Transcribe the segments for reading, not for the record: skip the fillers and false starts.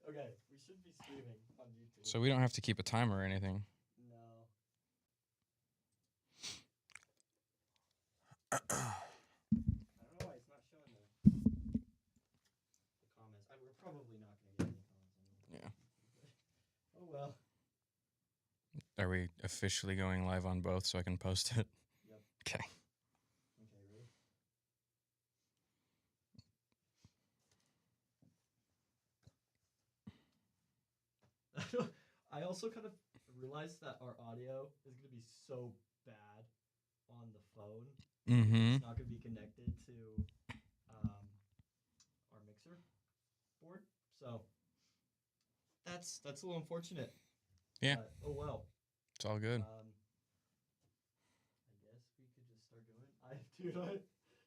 Okay, we should be streaming on YouTube. So we don't have to keep a timer or anything. No. I don't know why it's not showing the comments. We're probably not going to get any comments on Yeah. Oh well. Are we officially going live on both so I can post it? Yep. Okay. Okay, ready? I also kind of realized that our audio is going to be so bad on the phone. Mm-hmm. It's not going to be connected to our mixer board. So that's a little unfortunate. Yeah. Oh well. It's all good. I guess we could just start going.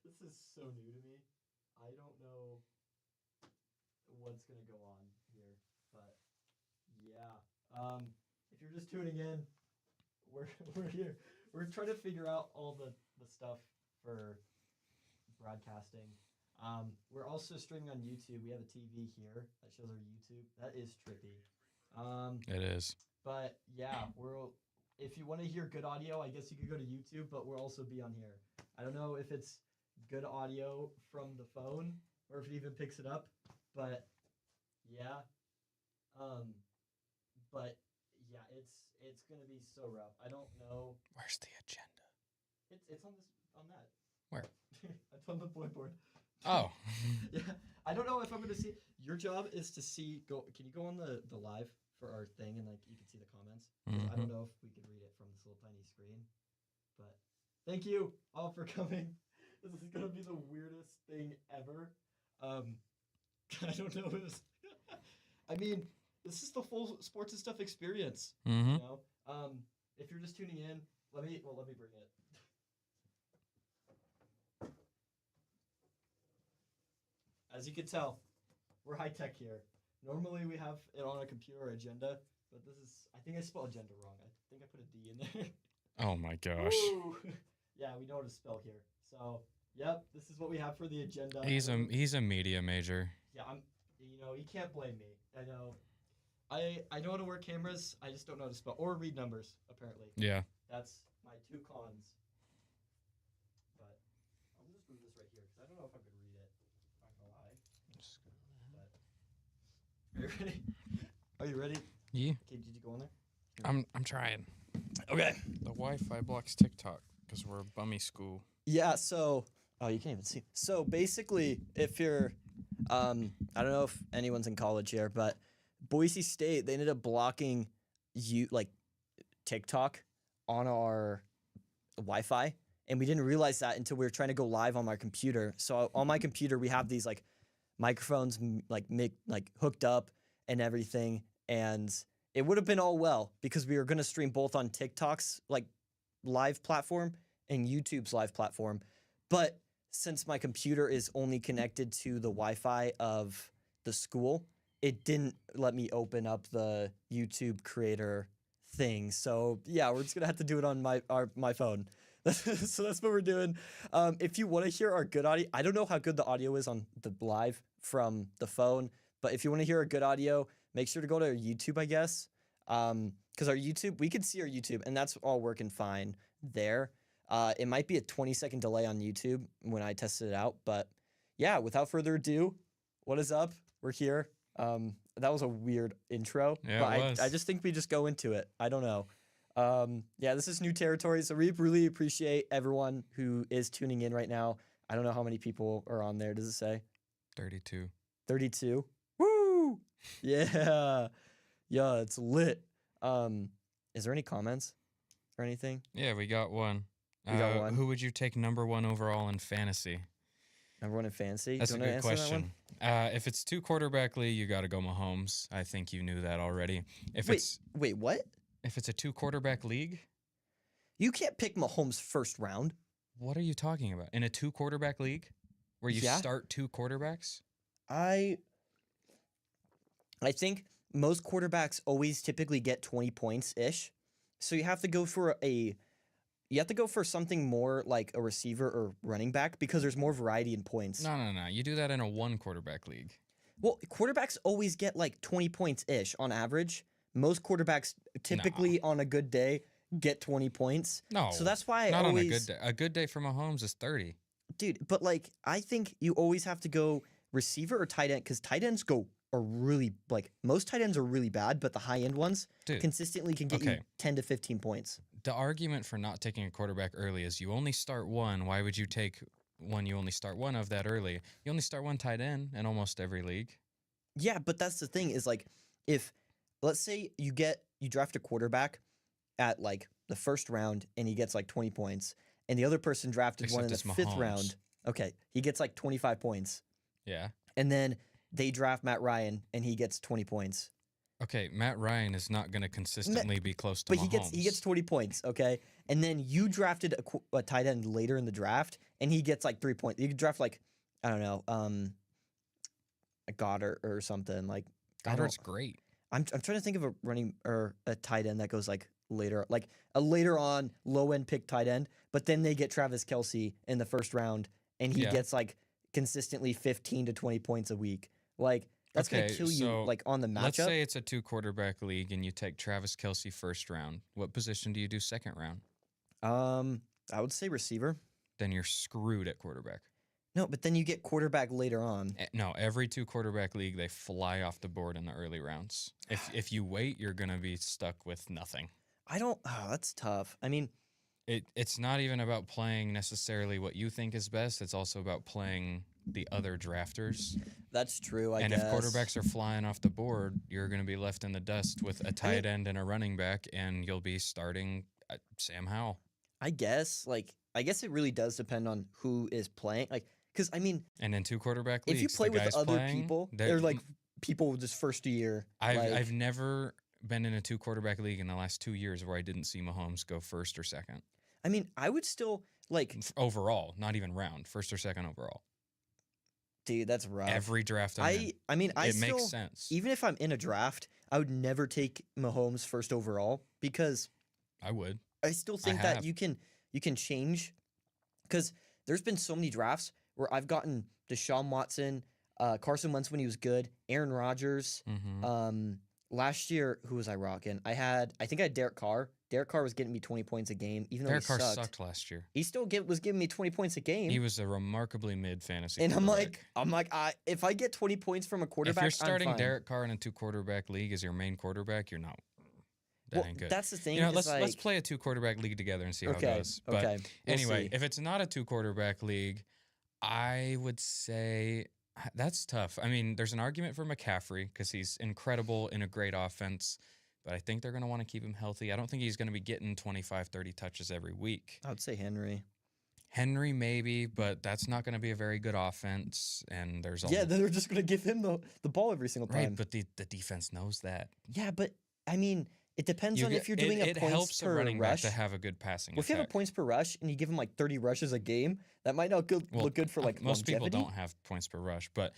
This is so new to me. I don't know what's gonna go on here, but yeah. If you're just tuning in, we're here. We're trying to figure out all the stuff for broadcasting. We're also streaming on YouTube. We have a TV here that shows our YouTube. That is trippy. It is. But yeah, if you want to hear good audio, I guess you could go to YouTube, but we'll also be on here. I don't know if it's good audio from the phone or if it even picks it up, but yeah. But yeah, it's gonna be so rough. I don't know. Where's the agenda? It's on that. Where? It's on the whiteboard. Oh. Yeah. I don't know if I'm gonna see. Your job is to see. Can you go on the live for our thing and like you can see the comments? I don't know if we can read it from this little tiny screen, but thank you all for coming. This is gonna be the weirdest thing ever. I don't know. I mean, this is the full sports and stuff experience. Mm-hmm. You know, if you're just tuning in, let me bring it. As you can tell, we're high tech here. Normally we have it on a computer agenda, but this is, I think I spelled agenda wrong. I think I put a D in there. Oh my gosh. Ooh. Yeah, we know how to spell here. So, yep, this is what we have for the agenda. He's a media major. Yeah, you can't blame me. I know. I know how to work cameras. I just don't know how to spell or read numbers. Apparently. Yeah. That's my two cons. But I'll just move this right here because I don't know if I could read it. Not gonna lie. But are you ready? Are you ready? Yeah. Okay, did you go on there? I'm trying. Okay. The Wi-Fi blocks TikTok because we're a bummy school. Yeah. So, oh, you can't even see. So basically, if you're, I don't know if anyone's in college here, but Boise State, they ended up blocking TikTok on our Wi-Fi, and we didn't realize that until we were trying to go live on my computer. So on my computer, we have these like microphones hooked up and everything, and it would have been all well because we were going to stream both on TikTok's like live platform and YouTube's live platform. But since my computer is only connected to the Wi-Fi of the school, it didn't let me open up the YouTube creator thing. So yeah, we're just gonna have to do it on my phone. So that's what we're doing. If you want to hear our good audio, I don't know how good the audio is on the live from the phone, but if you want to hear a good audio, make sure to go to our YouTube, I guess. Because our YouTube, we can see our YouTube, and that's all working fine there. It might be a 20-second delay on YouTube when I tested it out, but yeah, without further ado, what is up? We're here. That was a weird intro, Yeah, but it was. I just think we just go into it. I don't know. Yeah, this is new territory, so we really appreciate everyone who is tuning in right now. I don't know how many people are on there. Does it say? 32. 32. Woo! Yeah. Yeah, it's lit. Is there any comments or anything? Yeah, we got one. We got one. Who would you take number one overall in fantasy? Number one in fantasy? That's Do a you wanna good answer that one? question. If it's 2-quarterback league, you got to go Mahomes. I think you knew that already. Wait, what? If it's a 2-quarterback league, You can't pick Mahomes first round. what are you talking about? In a 2-quarterback league where you Yeah. start 2 quarterbacks? I think most quarterbacks always typically get 20 points ish. So you have to go for something more like a receiver or running back because there's more variety in points. No. You do that in a 1-quarterback league. Well, quarterbacks always get like 20 points ish on average. Most quarterbacks typically on a good day get 20 points. No. So that's why I not always on a good day. A good day for Mahomes is 30. dude, but like I think you always have to go receiver or tight end because tight ends are really like most tight ends are really bad, but the high end ones Dude, consistently can get you okay. 10 to 15 points. The argument for not taking a quarterback early is you only start one. Why would you take one you only start one of that early? You only start one tight end in almost every league. Yeah, but that's the thing is like if let's say you draft a quarterback at like the first round and he gets like 20 points and the other person drafted one in the Except it's fifth Mahomes. round. Okay, he gets like 25 points. Yeah. And then they draft Matt Ryan and he gets 20 points. Okay, Matt Ryan is not going to consistently be close to But Mahomes. he gets 20 poents, okay? And then you drafted a tight end later in the draft and he gets like 3 points. You could draft like I don't know, a Goddard or something like Goddard's great. I'm trying to think of a running or a tight end that goes like later, like a later on low end pick tight end, but then they get Travis Kelce in the first round and he gets like consistently 15 to 20 points a week. Like that's gonna kill you like on the matchup. Let's say it's a 2 quarterback league and you take Travis Kelce first round. What position do you do second round? I would say receiver. Then you're screwed at quarterback. No, but then you get quarterback later on. No, every 2 quarterback league they fly off the board in the early rounds. If you wait, you're gonna be stuck with nothing. Oh, that's tough. I mean, it's not even about playing necessarily what you think is best. It's also about playing the other drafters. that's true. I And guess. if quarterbacks are flying off the board, you're going to be left in the dust with a tight end and a running back, and you'll be starting Sam Howell. I guess it really does depend on who is playing. Like, because I mean, And in 2 quarterback leagues, if you play the with guys other playing, people, they're like people just first year. I've never been in a 2 quarterback league in the last 2 years where I didn't see Mahomes go first or second. I mean, I would still like Overall, not even round, first or second overall. dude, that's rough. Every draft I mean, it makes sense. Even if I'm in a draft, I would never take Mahomes first overall because I would. I still think that you can change because there's been so many drafts where I've gotten Deshaun Watson, Carson Wentz when he was good, Aaron Rodgers. Mm-hmm. Last year, who was I rocking? I think I had Derek Carr. Derek Carr was getting me 20 points a game, even though Derek Carr sucked. sucked last year. He still was giving me 20 points a game. He was a remarkably mid fantasy. And quarterback. I'm like, if I get 20 points from a quarterback, if you're starting I'm fine. Derek Carr in a 2 quarterback league as your main quarterback, you're not. That ain't good. That's the thing. You know, let's play a 2 quarterback league together and see how it goes. But we'll anyway, see. if it's not a 2 quarterback league, I would say that's tough. I mean, there's an argument for McCaffrey because he's incredible in a great offense, but I think they're going to want to keep him healthy. I don't think he's going to be getting 25, 30 touches every week. I would say Henry. Henry maybe, but that's not going to be a very good offense. And there's they're just going to give him the ball every single time. Right, but the defense knows that. Yeah, but I mean, it depends on if you're doing it points helps per a running rush. back to have a good passing Well, if you have a points per rush and you give him like 30 rushes a game, that might not look good for like most longevity. people don't have points per rush. But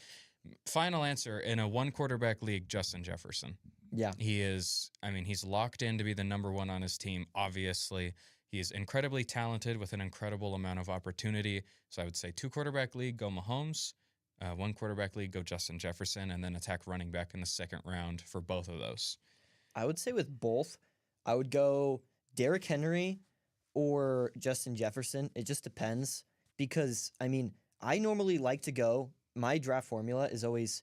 final answer, in a 1 quarterback league, Justin Jefferson. Yeah. He is, I mean, he's locked in to be the number 1 on his team, obviously. He's incredibly talented with an incredible amount of opportunity. So I would say 2 quarterback league, go Mahomes. 1 quarterback league, go Justin Jefferson, and then attack running back in the second round for both of those. I would say with both, I would go Derrick Henry or Justin Jefferson. It just depends because, I mean, I normally like to go, my draft formula is always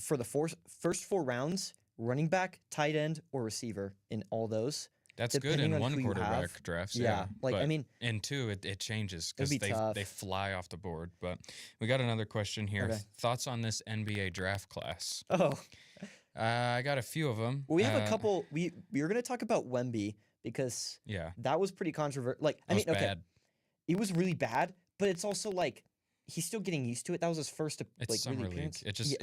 for the first 4 rounds, running back, tight end, or receiver in all those. That's good in 1 quarterback drafts. Yeah. Like, I mean, in 2, it changes because tough. they fly off the board. But we got another question here. Okay. Thoughts on this NBA draft class? Oh. I got a few of them. Well, we have a couple. We were going to talk about Wemby because that was pretty controversial. Like, I mean, okay, bad. It was really bad, but it's also like he's still getting used to it. That was his first It's summer really league. appearance. It just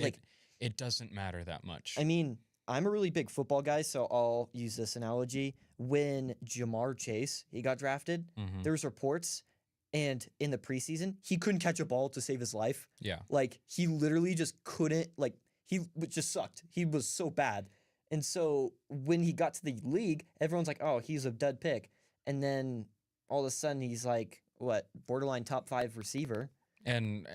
it doesn't matter that much. I mean, I'm a really big football guy, so I'll use this analogy. When Jamar Chase he got drafted, there was reports, and in the preseason he couldn't catch a ball to save his life. Yeah, like he literally just couldn't. Like he just sucked. He was so bad. And so when he got to the league, everyone's like, "Oh, he's a dud pick." And then all of a sudden, he's like, what, borderline top 5 receiver. And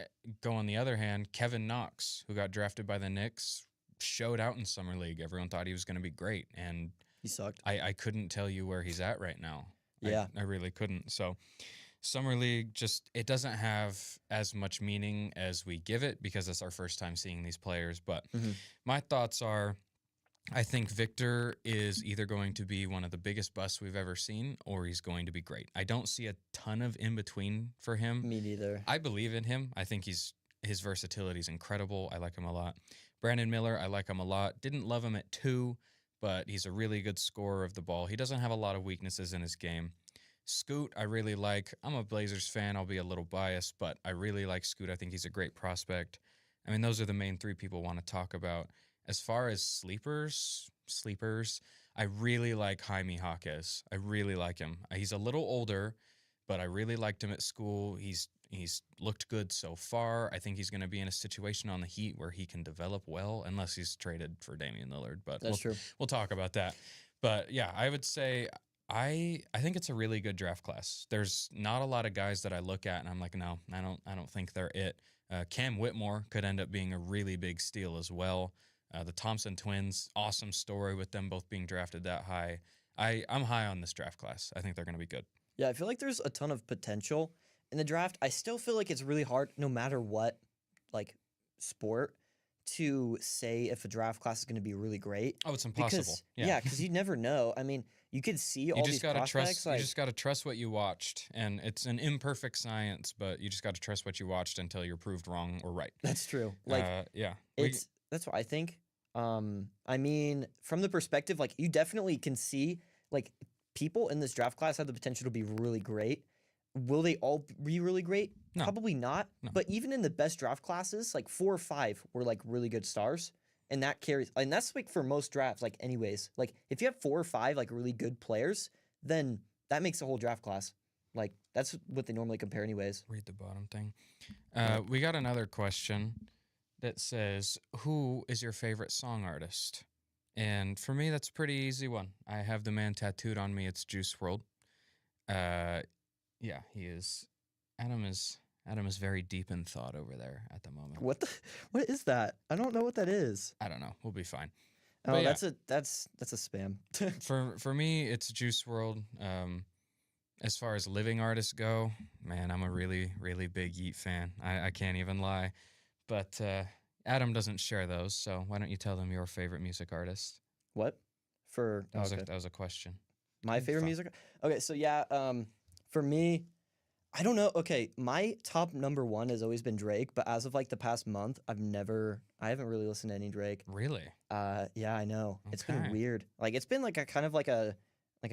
go on the other hand, Kevin Knox, who got drafted by the Knicks, showed out in summer league. Everyone thought he was going to be great, and He sucked. I couldn't tell you where he's at right now. Yeah. I really couldn't. So summer league just it doesn't have as much meaning as we give it because it's our first time seeing these players. But Mhm. my thoughts are I think Victor is either going to be one of the biggest busts we've ever seen or he's going to be great. I don't see a ton of in between for him. Me neither. I believe in him. I think his versatility is incredible. I like him a lot. Brandon Miller, I like him a lot. Didn't love him at 2, but he's a really good scorer of the ball. He doesn't have a lot of weaknesses in his game. Scoot, I really like. I'm a Blazers fan. I'll be a little biased, but I really like Scoot. I think he's a great prospect. I mean, those are the main 3 people want to talk about. As far as sleepers, I really like Jaime Jaquez. I really like him. He's a little older, but I really liked him at school. He's looked good so far. I think he's going to be in a situation on the Heat where he can develop well, unless he's traded for Damian Lillard. But That's true. we'll talk about that. But yeah, I would say I think it's a really good draft class. There's not a lot of guys that I look at and I'm like, no, I don't think they're it. Cam Whitmore could end up being a really big steal as well. The Thompson twins, awesome story with them both being drafted that high. I'm high on this draft class. I think they're going to be good. Yeah, I feel like there's a ton of potential in the draft. I still feel like it's really hard, no matter what, like sport, to say if a draft class is going to be really great. Oh, it's impossible. Because, Yeah, because you never know. I mean, you could see all you these just gotta prospects. trust. You just gotta trust what you watched, and it's an imperfect science, but you just gotta trust what you watched until you're proved wrong or right. That's true. Like, Yeah, that's what I think. I mean, from the perspective, like you definitely can see, like people in this draft class have the potential to be really great. Will they all be really great? No. Probably not. No. But even in the best draft classes, like 4 or 5 were like really good stars. And that carries, and that's like for most drafts, like anyways. Like if you have 4 or 5 like really good players, then that makes the whole draft class. Like that's what they normally compare anyways. read the bottom thing. We got another question that says, "Who is your favorite song artist?" And for me, that's a pretty easy one. I have the man tattooed on me. It's Juice WRLD. Yeah, he is. Adam is very deep in thought over there at the moment. What is that? I don't know what that is. I don't know. We'll be fine. Oh, But yeah. that's a spam. For me, it's Juice WRLD. As far as living artists go, man, I'm a really, really big Yeet fan. I can't even lie. But Adam doesn't share those, so why don't you tell them your favorite music artist? What? For That was a question. my favorite fine. music. Okay, so yeah, for me, I don't know. Okay, my top number 1 has always been Drake, but as of like the past month, I haven't really listened to any Drake. Really? Yeah, I know. It's been Okay. weird. Like it's been like a kind of like a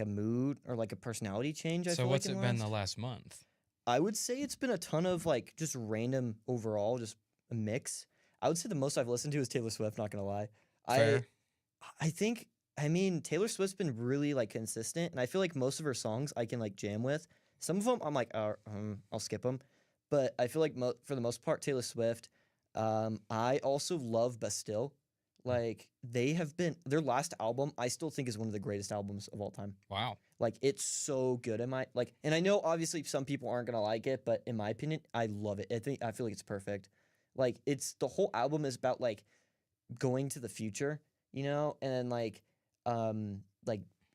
mood or like a personality change. I So feel what's like it been the last month? I would say it's been a ton of like just random overall, just a mix. I would say the most I've listened to is Taylor Swift. Not gonna lie. Fair. I mean Taylor Swift's been really like consistent, and I feel like most of her songs I can like jam with. Some of them I'm like, I'll skip them, but I feel like for the most part Taylor Swift. I also love Bastille. Like they have been their last album. I still think is one of the greatest albums of all time. Wow. Like it's so good. And I know obviously some people aren't gonna like it, but in my opinion, I love it. I feel like it's perfect. Like it's the whole album is about like going to the future, you know, and like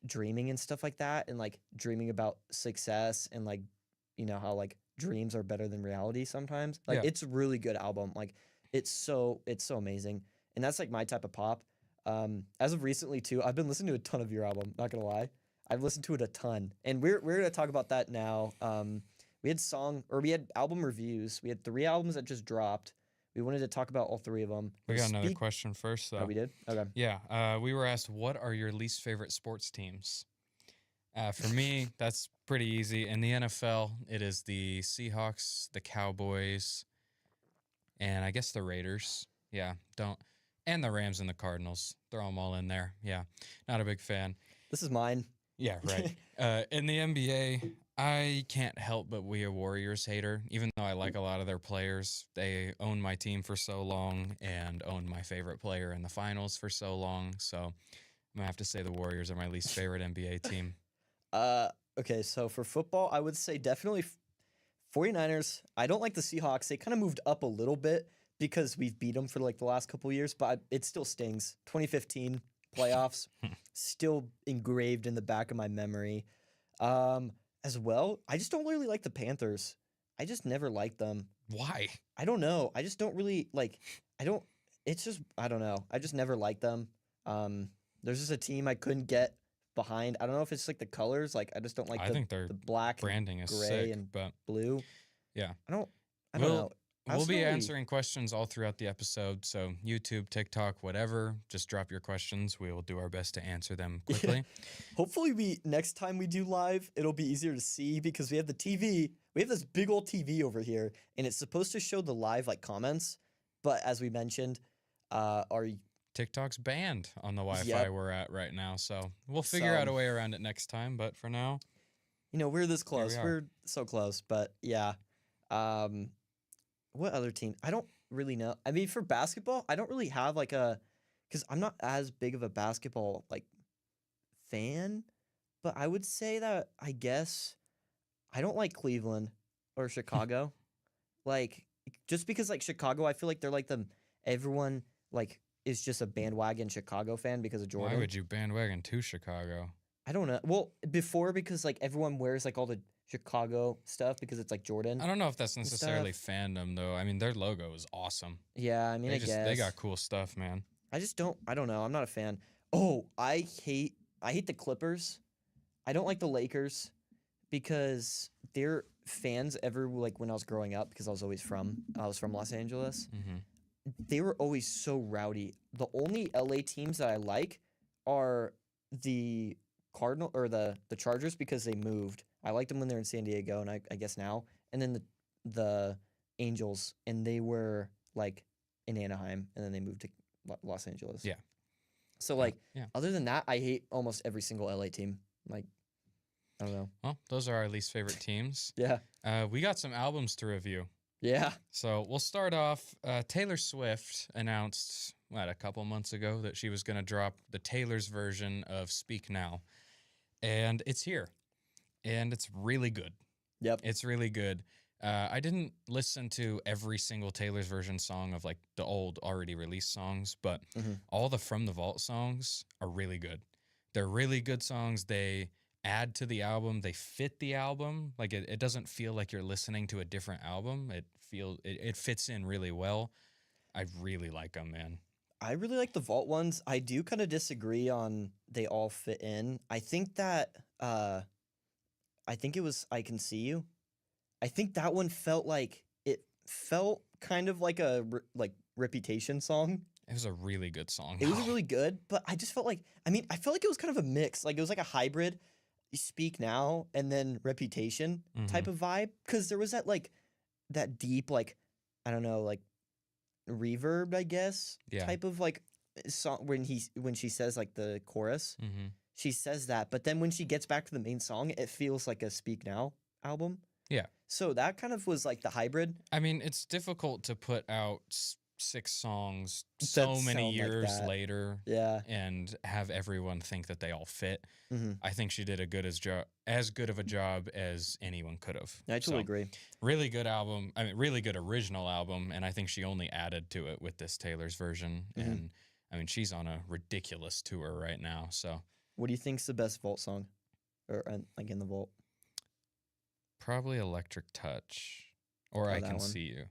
dreaming and stuff like that, and like dreaming about success and like you know how like dreams are better than reality sometimes. Like Yeah. it's a really good album. Like it's so amazing, and that's like my type of pop. As of recently too, I've been listening to a ton of your album. Not gonna lie, I've listened to it a ton, and we're gonna talk about that now. We had album reviews. We had 3 albums that just dropped. We wanted to talk about all 3 of them. We got another question first, though. Oh, we did? Okay. Yeah. We were asked, what are your least favorite sports teams? For me, that's pretty easy. In the NFL, it is the Seahawks, the Cowboys, and I guess the Raiders. Yeah, and the Rams and the Cardinals. Throw them all in there. Yeah, not a big fan. This is mine. Yeah, right. In the NBA, I can't help but be a Warriors hater. Even though I like a lot of their players, they owned my team for so long and owned my favorite player in the finals for so long. So I'm gonna have to say the Warriors are my least favorite NBA team. Okay, so for football, I would say definitely 49ers, I don't like the Seahawks. They kind of moved up a little bit because we've beat them for like the last couple years, but it still stings. 2015 playoffs, still engraved in the back of my memory. As well, I just don't really like the Panthers. I just never liked them. Why? I don't know. I just don't really like. It's just I don't know. I just never liked them. There's just a team I couldn't get behind. I don't know if it's like the colors. Like I just don't like I think their the black, branding is gray, sick, and but blue. yeah. I don't We'll- know. I We'll be slowly- answering questions all throughout the episode. So YouTube, TikTok, whatever, just drop your questions. We will do our best to answer them quickly. Hopefully, next time we do live, it'll be easier to see because we have the TV. We have this big old TV over here, and it's supposed to show the live like comments. But as we mentioned, our TikTok's banned on the Wi-Fi Yep. we're at right now, so we'll figure out a way around it next time. But for now, we're this close. we are. We're so close. But yeah, what other team? I don't really know. I mean, for basketball, I don't really have like because I'm not as big of a basketball like fan. But I would say that I guess I don't like Cleveland or Chicago. Like just because like Chicago, I feel like they're like everyone like is just a bandwagon Chicago fan because of Jordan. why would you bandwagon to Chicago? I don't know. Well, before because like everyone wears like all the Chicago stuff because it's like Jordan. I don't know if that's and necessarily stuff. fandom though. I mean, their logo is awesome. Yeah, I mean, I guess They got cool stuff, man. I just don't. I don't know. I'm not a fan. Oh, I hate the Clippers. I don't like the Lakers because their fans ever like when I was growing up because I was from Los Angeles. Hmm. They were always so rowdy. The only LA teams that I like are the Cardinal or the Chargers because they moved. I liked them when they were in San Diego, and I guess now. And then the Angels, and they were like in Anaheim, and then they moved to Los Angeles. Yeah. So like, yeah. other than that, I hate almost every single LA team. Like, I don't know. Well, those are our least favorite teams. Yeah. We got some albums to review. Yeah. So we'll start off. Taylor Swift announced, a couple months ago that she was going to drop the Taylor's version of Speak Now. And it's here. And it's really good. Yep. It's really good. I didn't listen to every single Taylor's version song of like the old already released songs, but Mhm. all the From the Vault songs are really good. They're really good songs. They add to the album. They fit the album. Like it doesn't feel like you're listening to a different album. It fits in really well. I really like them, man. I really like the Vault ones. I do kind of disagree on they all fit in. I think that I think it was I Can See You. I think that one felt kind of like a Reputation song. It was a really good song. It was really good, but I just felt like I felt like it was kind of a mix. Like it was like a hybrid Speak Now and then Reputation type of vibe because there was that deep I don't know reverb I guess type of song when she says like the chorus. Mm-hmm. She says that, but then when she gets back to the main song, it feels like a Speak Now album. Yeah. So that kind of was like the hybrid. I mean, it's difficult to put out 6 songs so many sound like years that. later Yeah. and have everyone think that they all fit. Mm-hmm. I think she did as good of a job as anyone could have. I totally agree. Really good album. I mean, really good original album, and I think she only added to it with this Taylor's version. Mhm. And I mean, she's on a ridiculous tour right now. So What do you think's the best Vault song, or like in the Vault? probably Electric Touch or Oh, I that Can one. See You.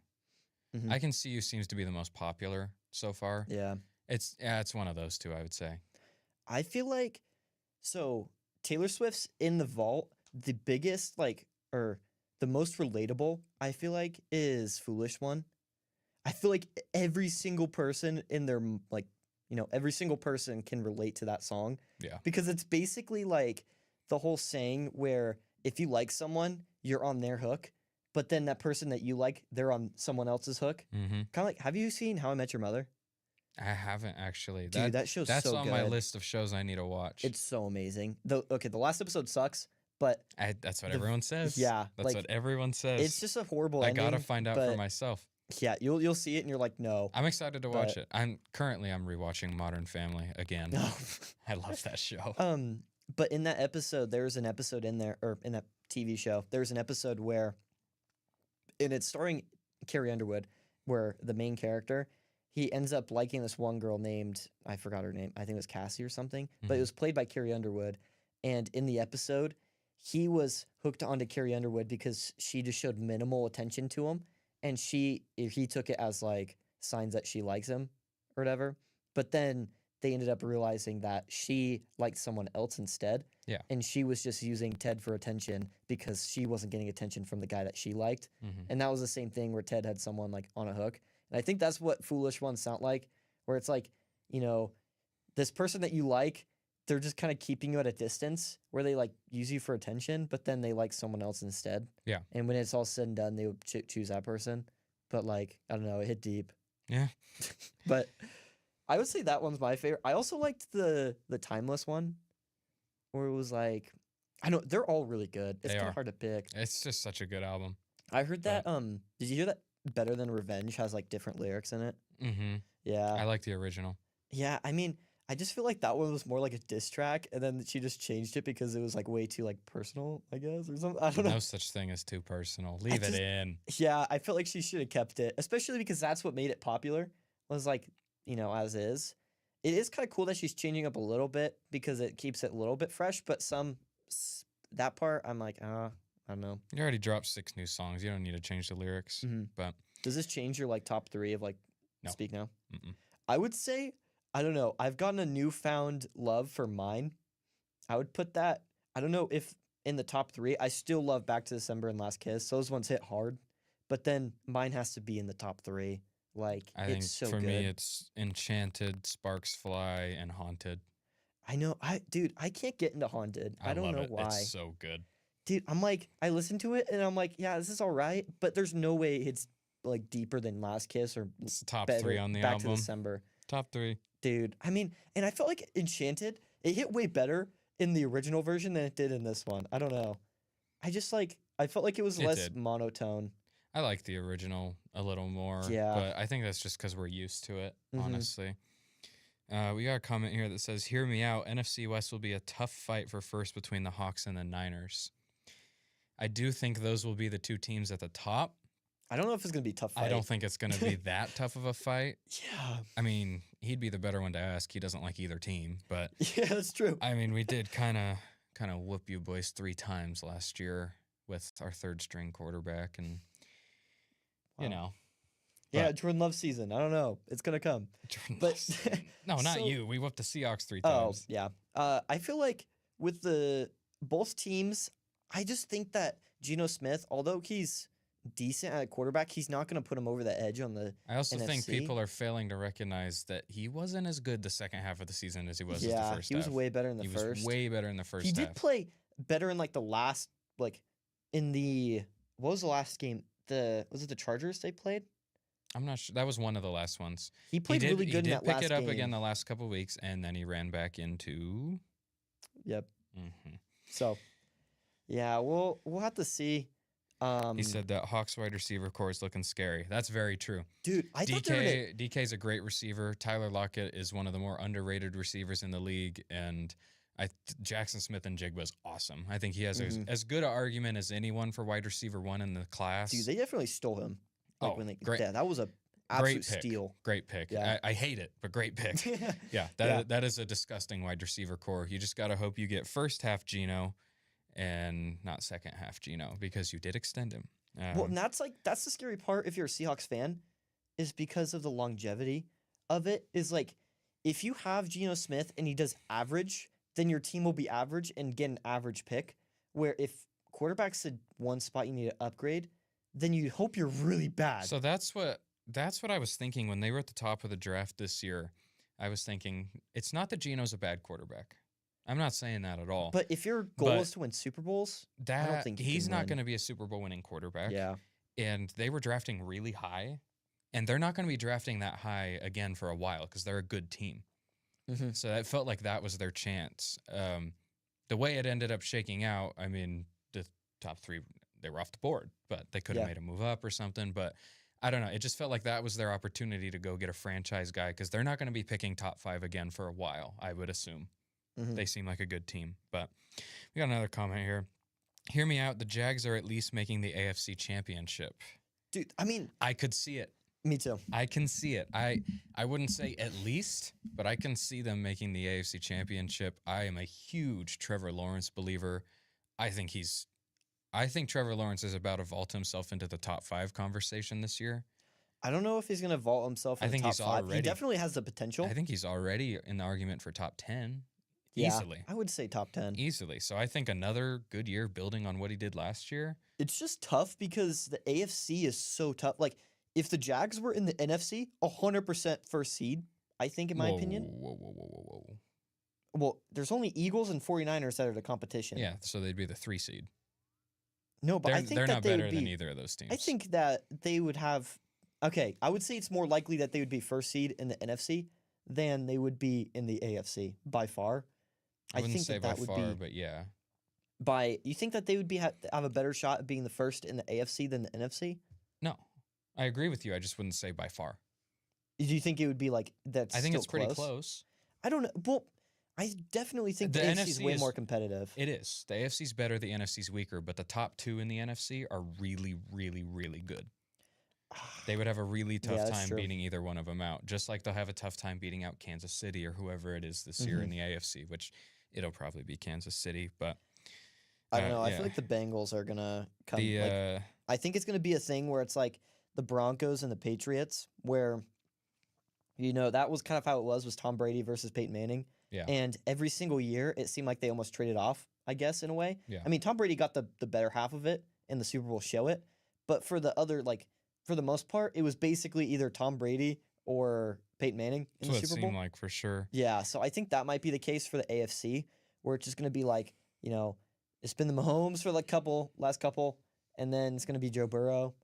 Mhm. I Can See You seems to be the most popular so far. Yeah. It's one of those two, I would say. I feel like so Taylor Swift's in the Vault. The biggest or the most relatable I feel like is Foolish One. I feel like every single person in their every single person can relate to that song. Yeah. Because it's basically like the whole saying where if you like someone, you're on their hook, but then that person that you like, they're on someone else's hook. Mm-hmm. Kind of like, have you seen How I Met Your Mother? I haven't actually. Dude, that show's that's so on good. my list of shows I need to watch. It's so amazing. The last episode sucks, but That's what the- everyone says. yeah, That's what everyone says. it's just a horrible I ending. gotta find out for but myself. Yeah, you'll see it and you're like, no. I'm excited to watch but- it. I'm rewatching Modern Family again. No. I love that show. But in that episode, there was an episode in there, or in that TV show, there was an episode where and it's starring Carrie Underwood, where the main character, he ends up liking this one girl named, I forgot her name, I think it was Cassie or something, but it Mhm. was played by Carrie Underwood. And in the episode, he was hooked onto Carrie Underwood because she just showed minimal attention to him, and he took it as like signs that she likes him or whatever. But then they ended up realizing that she liked someone else instead. Yeah. And she was just using Ted for attention because she wasn't getting attention from the guy that she liked. Mhm. And that was the same thing where Ted had someone like on a hook. And I think that's what foolish ones sound like, where it's like, you know, this person that you like, they're just kind of keeping you at a distance where they like use you for attention, but then they like someone else instead. Yeah. And when it's all said and done, they would choose that person. But like, I don't know, it hit deep. Yeah. But I would say that one's my favorite. I also liked the Timeless one, where it was like, I know they're all really good. It's They kind are. of hard to pick. It's just such a good album. I heard that. Did you hear that Better Than Revenge has like different lyrics in it? Mm-hmm. Yeah. I like the original. Yeah. I mean, I just feel like that one was more like a diss track, and then she just changed it because it was like way too like personal, I guess, or something. I don't know. No such thing as too personal. Leave it just- in. Yeah, I feel like she should have kept it, especially because that's what made it popular. Was like, you know, as is. It is kind of cool that she's changing up a little bit because it keeps it a little bit fresh, but that part I'm like, I don't know. You already dropped 6 new songs. You don't need to change the lyrics. Mhm. But Does this change your like top 3 of like No. Speak Now? mm-mm. I would say, I don't know. I've gotten a newfound love for Mine. I would put that. I don't know if in the top 3. I still love Back to December and Last Kiss. Those ones hit hard, but then Mine has to be in the top 3. Like I think it's so for good. me, it's Enchanted, Sparks Fly, and Haunted. I know. Dude, I can't get into Haunted. I don't love know it. why. It's so good. Dude, I'm like, I listen to it and I'm like, yeah, this is all right, but there's no way it's like deeper than Last Kiss or It's the top better, 3 on the Back to album. December. Top 3. Dude, I mean, and I felt like Enchanted, it hit way better in the original version than it did in this one. I don't know. I just like, I felt like it was It less did. monotone. I like the original a little more. Yeah. But I think that's just because we're used to it, Mhm. honestly. We got a comment here that says, "Hear me out. NFC West will be a tough fight for first between the Hawks and the Niners." I do think those will be the 2 teams at the top. I don't know if it's going to be a tough fight. I don't think it's going to be that tough of a fight. Yeah. I mean, he'd be the better one to ask. He doesn't like either team, but Yeah, that's true. I mean, we did kind of whoop you boys 3 times last year with our 3rd string quarterback, and you Wow. know, Yeah, but- Jordan Love season. I don't know. It's going to come. But no, not so- you. We whooped the Seahawks 3 Oh, times. yeah. I feel like with both teams, I just think that Geno Smith, although he's decent at quarterback, he's not going to put him over the edge on the. I also think NFC. people are failing to recognize that he wasn't as good the second half of the season as he was as the Yeah, first he was half. way better in the He first. was way better in the first He half. did play better in like the last, like in the what was the last game? Was it the Chargers they played? I'm not sure. That was one of the last ones. He played he did, really good he in did that pick last it up game. again the last couple weeks, and then he ran back into. Yep. Mhm. So, yeah, we'll have to see. He said that Hawks wide receiver core is looking scary. That's very true. "Dude, I thought they were gonna, DK's a great receiver. Tyler Lockett is one of the more underrated receivers in the league, and Jackson Smith and Jigba's awesome. I think he has Mhm. as good an argument as anyone for wide receiver 1 in the class. dude, they definitely stole him. Like Oh, when they, great. yeah, that was a Great absolute pick. steal. Great pick. Yeah. I hate it, but great pick. Yeah, that is a disgusting wide receiver core. You just got to hope you get first half Geno and not second half Geno because you did extend him. Well, and that's the scary part if you're a Seahawks fan, is because of the longevity of it. Is like if you have Geno Smith and he does average, then your team will be average and get an average pick. Where if quarterback's the one spot you need to upgrade, then you hope you're really bad. So that's what I was thinking when they were at the top of the draft this year. I was thinking it's not that Geno's a bad quarterback. I'm not saying that at all. But if your goal But is to win Super Bowls, that I don't think you he's can not win. going to be a Super Bowl winning quarterback. Yeah. And they were drafting really high, and they're not going to be drafting that high again for a while because they're a good team. Mm-hmm. So it felt like that was their chance. The way it ended up shaking out, I mean, the top 3, they were off the board, but they could have Yeah. made a move up or something. But I don't know. It just felt like that was their opportunity to go get a franchise guy because they're not going to be picking top 5 again for a while, I would assume. Mhm. They seem like a good team. But we got another comment here. Hear me out. The Jags are at least making the AFC Championship. Dude, I mean, I could see it. me too. I can see it. I wouldn't say at least, but I can see them making the AFC Championship. I am a huge Trevor Lawrence believer. I think Trevor Lawrence is about to vault himself into the top 5 conversation this year. I don't know if he's gonna vault himself in I the think top he's 5. He already- definitely has the potential. I think he's already in the argument for top 10 Yeah, easily. I would say top 10. Easily. So I think another good year building on what he did last year. It's just tough because the AFC is so tough. Like, if the Jags were in the NFC, 100% first seed, I think, in my opinion. Whoa. Well, there's only Eagles and 49ers that are the competition. Yeah, so they'd be the 3 seed. No, but They're, I think they're that not they better would than be. either of those teams. I think that they would have. Okay, I would say it's more likely that they would be first seed in the NFC than they would be in the AFC by far. I wouldn't think say that by would far, be but yeah. by. You think that they would be have a better shot at being the first in the AFC than the NFC? No, I agree with you. I just wouldn't say by far. Do you think it would be like that's? I think still it's pretty close? close. I don't know. Well, I definitely think the The NFC is NFC way is- more competitive. It is. The AFC's better, the NFC's weaker, but the top 2 in the NFC are really, really, really good. They would have a really tough Yeah, that's time true. beating either one of them out, just like they'll have a tough time beating out Kansas City or whoever it is this year Mm-hmm. in the AFC, which it'll probably be Kansas City. But I don't know. I yeah. feel like the Bengals are gonna come. the like, I think it's gonna be a thing where it's like the Broncos and the Patriots, where that was kind of how it was Tom Brady versus Peyton Manning. Yeah. And every single year, it seemed like they almost traded off. I guess in a way. Yeah. I mean, Tom Brady got the better half of it, and the Super Bowl show it. But for the other, like for the most part, it was basically either Tom Brady or Peyton Manning in that's what the it Super Bowl. seemed like for sure. Yeah, so I think that might be the case for the AFC, where it's just going to be like, it's been the Mahomes for like last couple, and then it's going to be Joe Burrow,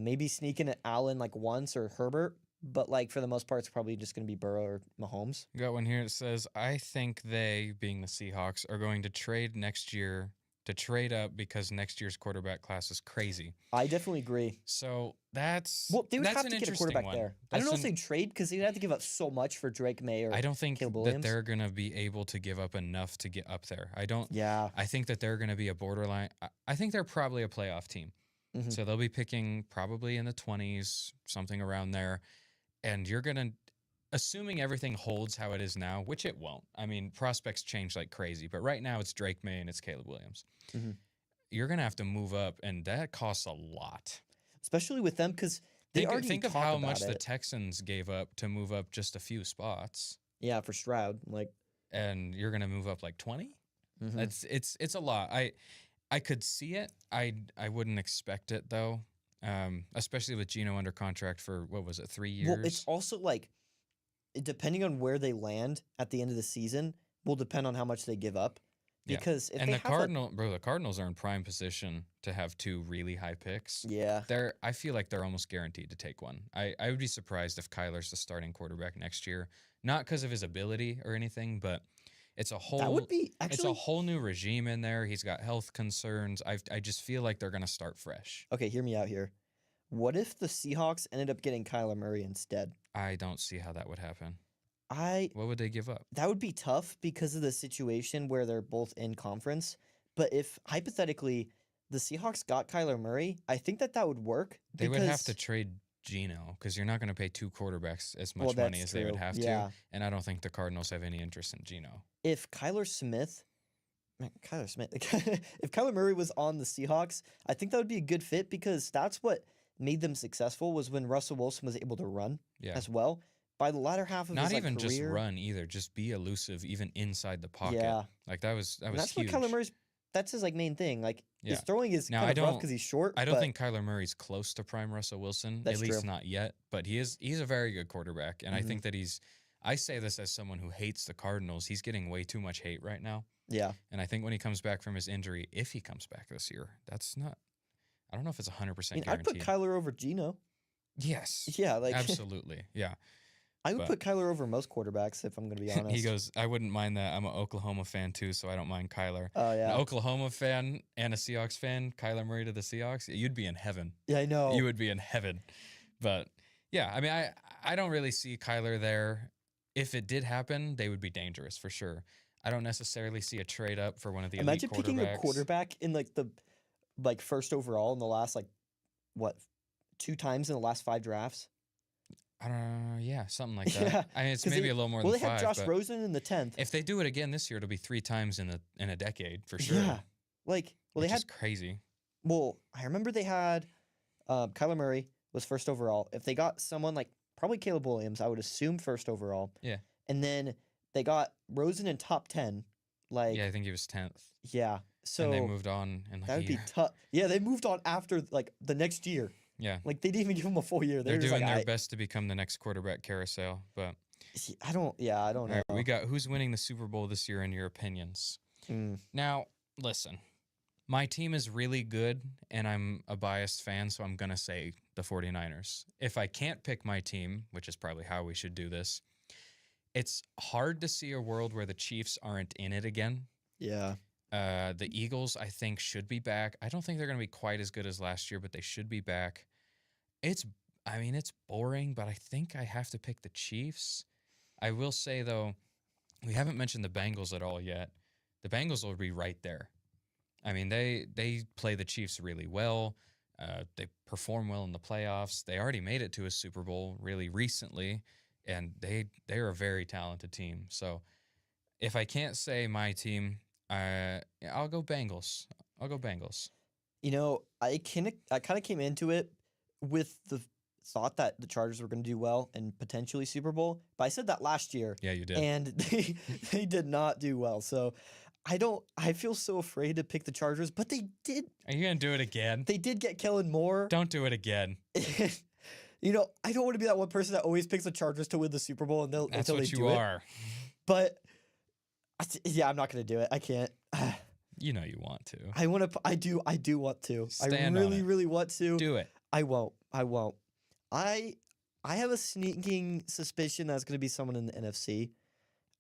maybe sneaking at Allen like once or Herbert, but like for the most part, it's probably just going to be Burrow or Mahomes. Got one here that says, I think they, being the Seahawks, are going to trade next year to trade up because next year's quarterback class is crazy. I definitely agree. So that's Well, they would that's have an to get a interesting quarterback one. there. I don't know if That's they'd trade because they'd have to give up so much for Drake May or I don't think Caleb that Williams. they're going to be able to give up enough to get up there. Yeah. I think that they're going to be a borderline. I think they're probably a playoff team. Mhm. So they'll be picking probably in the 20s, something around there. And you're going to, assuming everything holds how it is now, which it won't. I mean, prospects change like crazy, but right now it's Drake May and it's Caleb Williams. Mhm. You're going to have to move up, and that costs a lot. Especially with them because they already Think of talk how about much the it. Texans gave up to move up just a few spots, Yeah, for Stroud. Like, and you're going to move up like 20? mhm. It's a lot. I could see it. I wouldn't expect it though. Especially with Gino under contract for what was it, 3 years? Well, it's also like, depending on where they land at the end of the season, will depend on how much they give up. Yeah. Because if and they the have the Cardinals are in prime position to have 2 really high picks. yeah, I feel like they're almost guaranteed to take one. I would be surprised if Kyler's the starting quarterback next year. Not because of his ability or anything, but it's a whole that would be it's actually a whole new regime in there. He's got health concerns. I just feel like they're gonna start fresh. okay. Hear me out here. What if the Seahawks ended up getting Kyler Murray instead? I don't see how that would happen. What would they give up? That would be tough because of the situation where they're both in conference. But if hypothetically the Seahawks got Kyler Murray, I think that would work. They would have to because- trade Geno because you're not going to pay 2 quarterbacks as much Well, money that's as they would true. have Yeah. to. And I don't think the Cardinals have any interest in Geno. If Kyler Smith, if Kyler Murray was on the Seahawks, I think that would be a good fit because that's what made them successful was when Russell Wilson was able to run Yeah. as well. By the latter half of Not his even just career, run either, just be elusive even inside the pocket. Yeah. Like that was and that's huge. what Kyler Murray's. That's his like main thing. Like his Yeah. throwing is Now, kind I of rough don't- because he's short. I don't but think Kyler Murray's close to prime Russell Wilson, That's at least true. not yet, but he's a very good quarterback. And I Mhm. think that I say this as someone who hates the Cardinals. He's getting way too much hate right now. Yeah, And I think when he comes back from his injury, if he comes back this year, I don't know if it's 100% I'd put guaranteed. Kyler over Geno. Yes. Yeah, like Absolutely. Yeah. I would but- put Kyler over most quarterbacks if I'm going to be honest. He goes, I wouldn't mind that. I'm an Oklahoma fan too, so I don't mind Kyler. "Oh An yeah, Oklahoma fan and a Seahawks fan, Kyler Murray to the Seahawks, you'd be in heaven. yeah, I know." You would be in heaven. But yeah, I mean, I don't really see Kyler there. If it did happen, they would be dangerous for sure. I don't necessarily see a trade up for one of the Imagine elite picking a quarterbacks. quarterback in like the first overall in the last like what 2 times in the last 5 drafts. I don't know. Yeah, something like that. Yeah, I mean, it's 'cause maybe they- a little more Well, than they had 5. Josh But Rosen in the 10th. if they do it again this year, it'll be 3 times in a decade for sure. Yeah. Like, well, which they is had. crazy. Well, I remember they had Kyler Murray was first overall. If they got someone like probably Caleb Williams, I would assume first overall. Yeah. And then they got Rosen in top 10. Like, Yeah, I think he was 10th. yeah. So and they moved on in like that a would be year. tough. Yeah, they moved on after like the next year. Yeah. Like they didn't even give him a full year. They're They're just doing like, their best to become the next quarterback carousel. But I don't. Yeah, I don't all know. right, we got who's winning the Super Bowl this year in your opinions. Mm. Now, listen. My team is really good, and I'm a biased fan, so I'm going to say the 49ers. If I can't pick my team, which is probably how we should do this, it's hard to see a world where the Chiefs aren't in it again. Yeah. The Eagles, I think, should be back. I don't think they're going to be quite as good as last year, but they should be back. It's boring, but I think I have to pick the Chiefs. I will say, though, we haven't mentioned the Bengals at all yet. The Bengals will be right there. I mean, they play the Chiefs really well. They perform well in the playoffs. They already made it to a Super Bowl really recently, and they're a very talented team. So if I can't say my team, I'll go Bengals. I'll go Bengals. You know, I kind of came into it with the thought that the Chargers were going to do well and potentially Super Bowl, but I said that last year. Yeah, you did. And they did not do well. So I feel so afraid to pick the Chargers, but they did. Are you going to do it again? They did get Kellen Moore. Don't do it again. You know, I don't want to be that one person that always picks the Chargers to win the Super Bowl That's until what they you do are. it. But yeah, I'm not going to do it. I can't. You know you want to. I want to. I do want to. Stand I on really, it. really want to. Do it. I won't. I have a sneaking suspicion that's going to be someone in the NFC.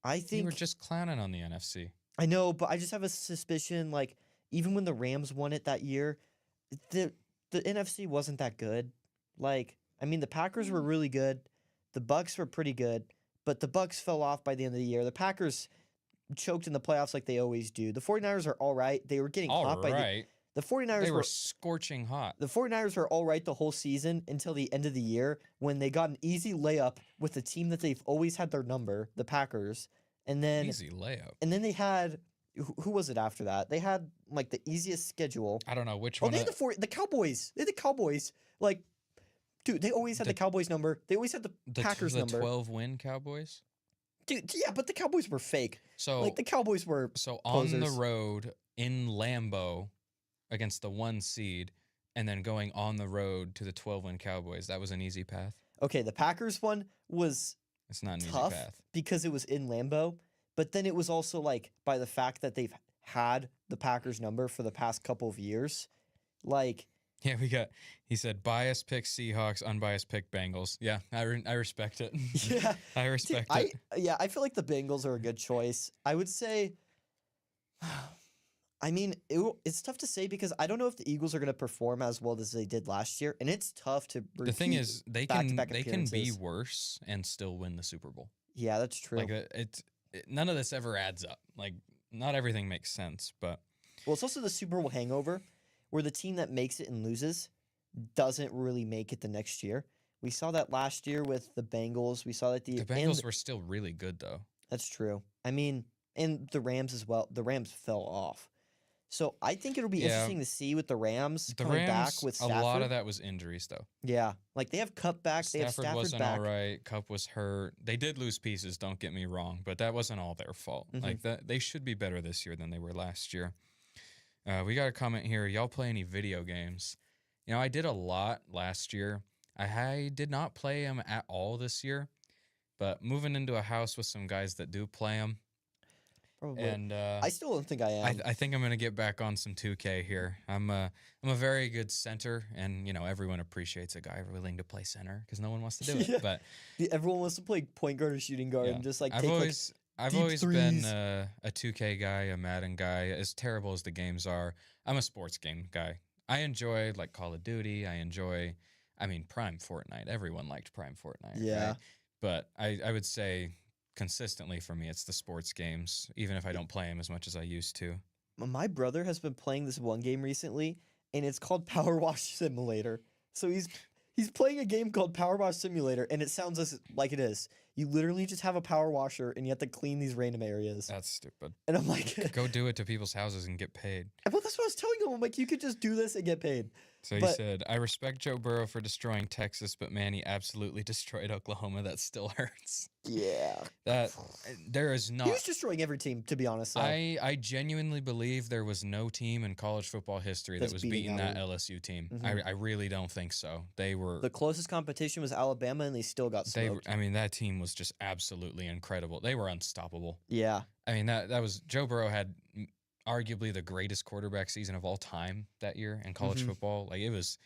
I think You were just clowning on the NFC. I know, but I just have a suspicion. Like even when the Rams won it that year, the NFC wasn't that good. Like I mean, the Packers were really good. The Bucks were pretty good, but the Bucks fell off by the end of the year. The Packers choked in the playoffs like they always do. The 49ers are all right. They were getting All hot by right. the 49ers They were scorching hot. The 49ers were all right the whole season until the end of the year when they got an easy layup with the team that they've always had their number, the Packers. And then Easy layup. And then they had who was it after that? They had like the easiest schedule. I don't know which Oh, one. they had the Cowboys. They had the Cowboys. Like, dude, they always had the Cowboys number. They always had the Packers the number. 12-win Cowboys. Dude, yeah, but the Cowboys were fake. So Like the Cowboys were on the posers. road in Lambeau against the 1 seed, and then going on the road to the 12-win Cowboys. That was an easy path. Okay, the Packers one was It's not an tough easy path. because it was in Lambeau, but then it was also like by the fact that they've had the Packers number for the past couple of years. Like, Yeah, he said bias pick Seahawks, unbiased pick Bengals. Yeah, I respect it. yeah, I dude, respect it. I feel like the Bengals are a good choice. I would say, I mean, it's tough to say because I don't know if the Eagles are going to perform as well as they did last year, and it's tough to. The thing is, they can back-to-back be appearances. worse and still win the Super Bowl. Yeah, that's true. Like none of this ever adds up. Like not everything makes sense, but Well, it's also the Super Bowl hangover, where the team that makes it and loses doesn't really make it the next year. We saw that last year with the Bengals. We saw that the Bengals were still really good though. That's true. I mean, and the Rams as well. The Rams fell off. So I think it'll be Yeah. interesting to see with the Rams The coming Rams, back with a Stafford. lot of that was injuries though. Yeah, like they have Cup back. They have Stafford Stafford wasn't back. all right. Cup was hurt. They did lose pieces. Don't get me wrong, but that wasn't all their fault. Mhm. Like that, they should be better this year than they were last year. We got a comment here. Y'all play any video games? You know, I did a lot last year. I did not play them at all this year, but moving into a house with some guys that do play them, Probably. and I still don't think I am. I think I'm gonna get back on some 2K here. I'm a very good center, and you know everyone appreciates a guy willing to play center because no one wants to do it. Yeah. But Everyone wants to play point guard or shooting guard yeah, and just like I've take always deep been threes. a 2K guy, a Madden guy. As terrible as the games are, I'm a sports game guy. I enjoy like Call of Duty. I mean, Prime Fortnite. Everyone liked Prime Fortnite. Yeah. Right? But I would say consistently for me, it's the sports games, even if I don't play them as much as I used to. My brother has been playing this one game recently, and it's called Power Wash Simulator. So he's He's playing a game called Power Wash Simulator, and it sounds like it is. You literally just have a power washer, and you have to clean these random areas. That's stupid. And I'm like, Go do it to people's houses and get paid. well, that's what I was telling him. I'm like, you could just do this and get paid. So he But- said, I respect Joe Burrow for destroying Texas, but man, he absolutely destroyed Oklahoma. That still hurts. Yeah. That there is not. He was destroying every team, to be honest. So. I genuinely believe there was no team in college football history that That's was beating beating that Alabama. LSU team. Mhm. I really don't think so. They were. The closest competition was Alabama, and they still got smoked. I mean, that team was just absolutely incredible. They were unstoppable. Yeah. I mean, that was Joe Burrow had arguably the greatest quarterback season of all time that year in college Mhm. football. Like it was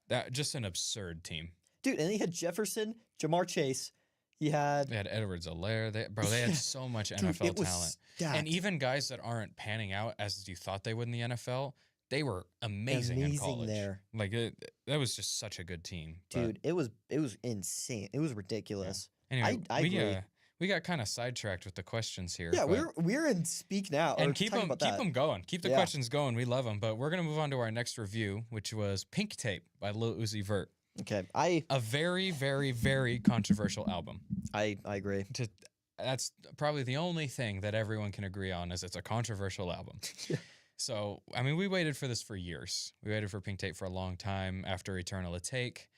that just an absurd team. Dude, and he had Jefferson, Jamar Chase. He had... They had Edwards-Helaire. They Yeah. had so much Dude, NFL it was talent. stacked. And even guys that aren't panning out as you thought they would in the NFL, they were amazing in college. there. Like that was just such a good team. But Dude, it was insane. It was ridiculous. anyway, I agree. we got kind of sidetracked with the questions here. Yeah, but- we're in speak now. and or keep talking them about that. going. Keep the Yeah. questions going. We love them. But we're gonna move on to our next review, which was Pink Tape by Lil Uzi Vert. Okay, A very, very, very controversial album. I agree. That's probably the only thing that everyone can agree on is it's a controversial album. Yeah. So, I mean, we waited for this for years. We waited for Pink Tape for a long time after Eternal Take,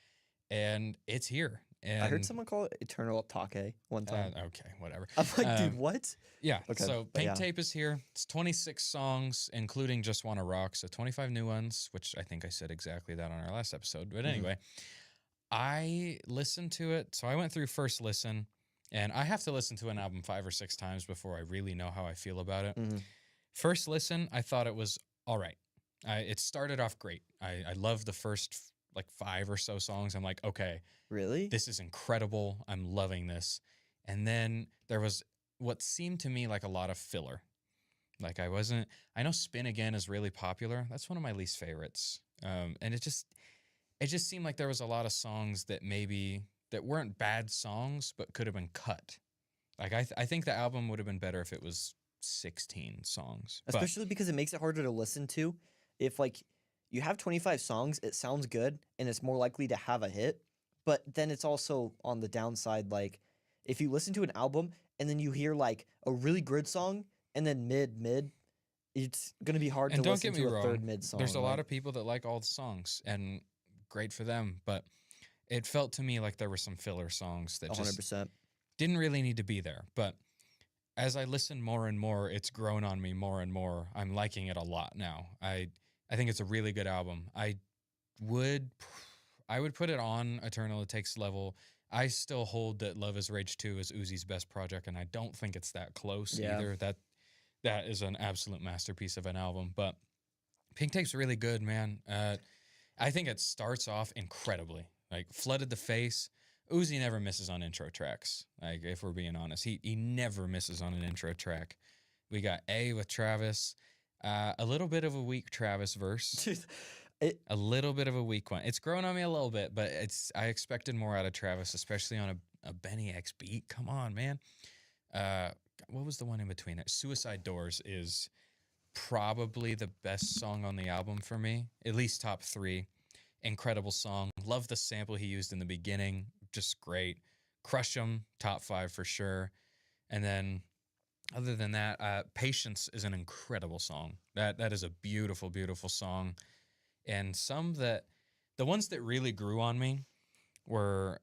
and it's here. And I heard someone call it Eternal Take one time. okay, whatever. I'm like, um, dude, what? Yeah. Okay, So but Pink yeah. Tape is here. It's 26 songs, including Just Wanna Rock. So 25 new ones, which I think I said exactly that on our last episode. But Mhm. anyway, I listened to it. So I went through first listen, and I have to listen to an album 5 or 6 times before I really know how I feel about it. Mhm. First listen, I thought it was all right. It started off great. I loved the first like 5 or so songs. I'm like, okay, Really? this is incredible. I'm loving this. And then there was what seemed to me like a lot of filler. Like I know Spin Again is really popular. That's one of my least favorites. And it just seemed like there was a lot of songs that weren't bad songs, but could have been cut. Like I think the album would have been better if it was 16 songs. But- Especially because it makes it harder to listen to. If like you have 25 songs, it sounds good and it's more likely to have a hit. But then it's also on the downside, like if you listen to an album and then you hear like a really good song and then mid, it's gonna be hard And to don't listen get me to a wrong, third mid song. there's a lot of people that like all the songs, and great for them. But it felt to me like there were some filler songs that 100%. didn't really need to be there. But as I listen more and more, it's grown on me more and more. I'm liking it a lot now. I think it's a really good album. I would put it on Eternal It Takes level. I still hold that Love Is Rage 2 is Uzi's best project, and I don't think it's that close Yeah. either. That is an absolute masterpiece of an album. But Pink Tape's really good, man. I think it starts off incredibly. Like Flooded the Face. Uzi never misses on intro tracks. Like if we're being honest, he never misses on an intro track. We got A with Travis. A little bit of a weak Travis verse. Dude, A little bit of a weak one. It's grown on me a little bit, but I expected more out of Travis, especially on a Benny X beat. Come on, man. What was the one in between it? Suicide Doors is probably the best song on the album for me, at least top 3. Incredible song. Love the sample he used in the beginning. Just great. Crush 'em, top 5 for sure. And then other than that, Patience is an incredible song. That is a beautiful, beautiful song. And the ones that really grew on me were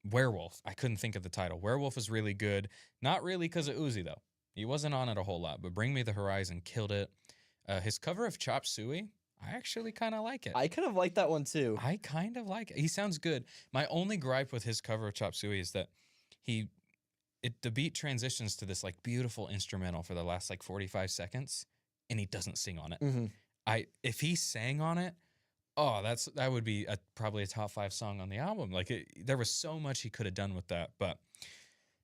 Werewolf. I couldn't think of the title. Werewolf is really good. Not really because of Uzi, though. He wasn't on it a whole lot, but Bring Me the Horizon killed it. His cover of Chop Suey, I actually kind of like it. I kind of like that one too. I kind of like it. He sounds good. My only gripe with his cover of Chop Suey is that the beat transitions to this like beautiful instrumental for the last like 45 seconds, and he doesn't sing on it. Mhm. If he sang on it, that would be probably a top 5 song on the album. Like there was so much he could have done with that, but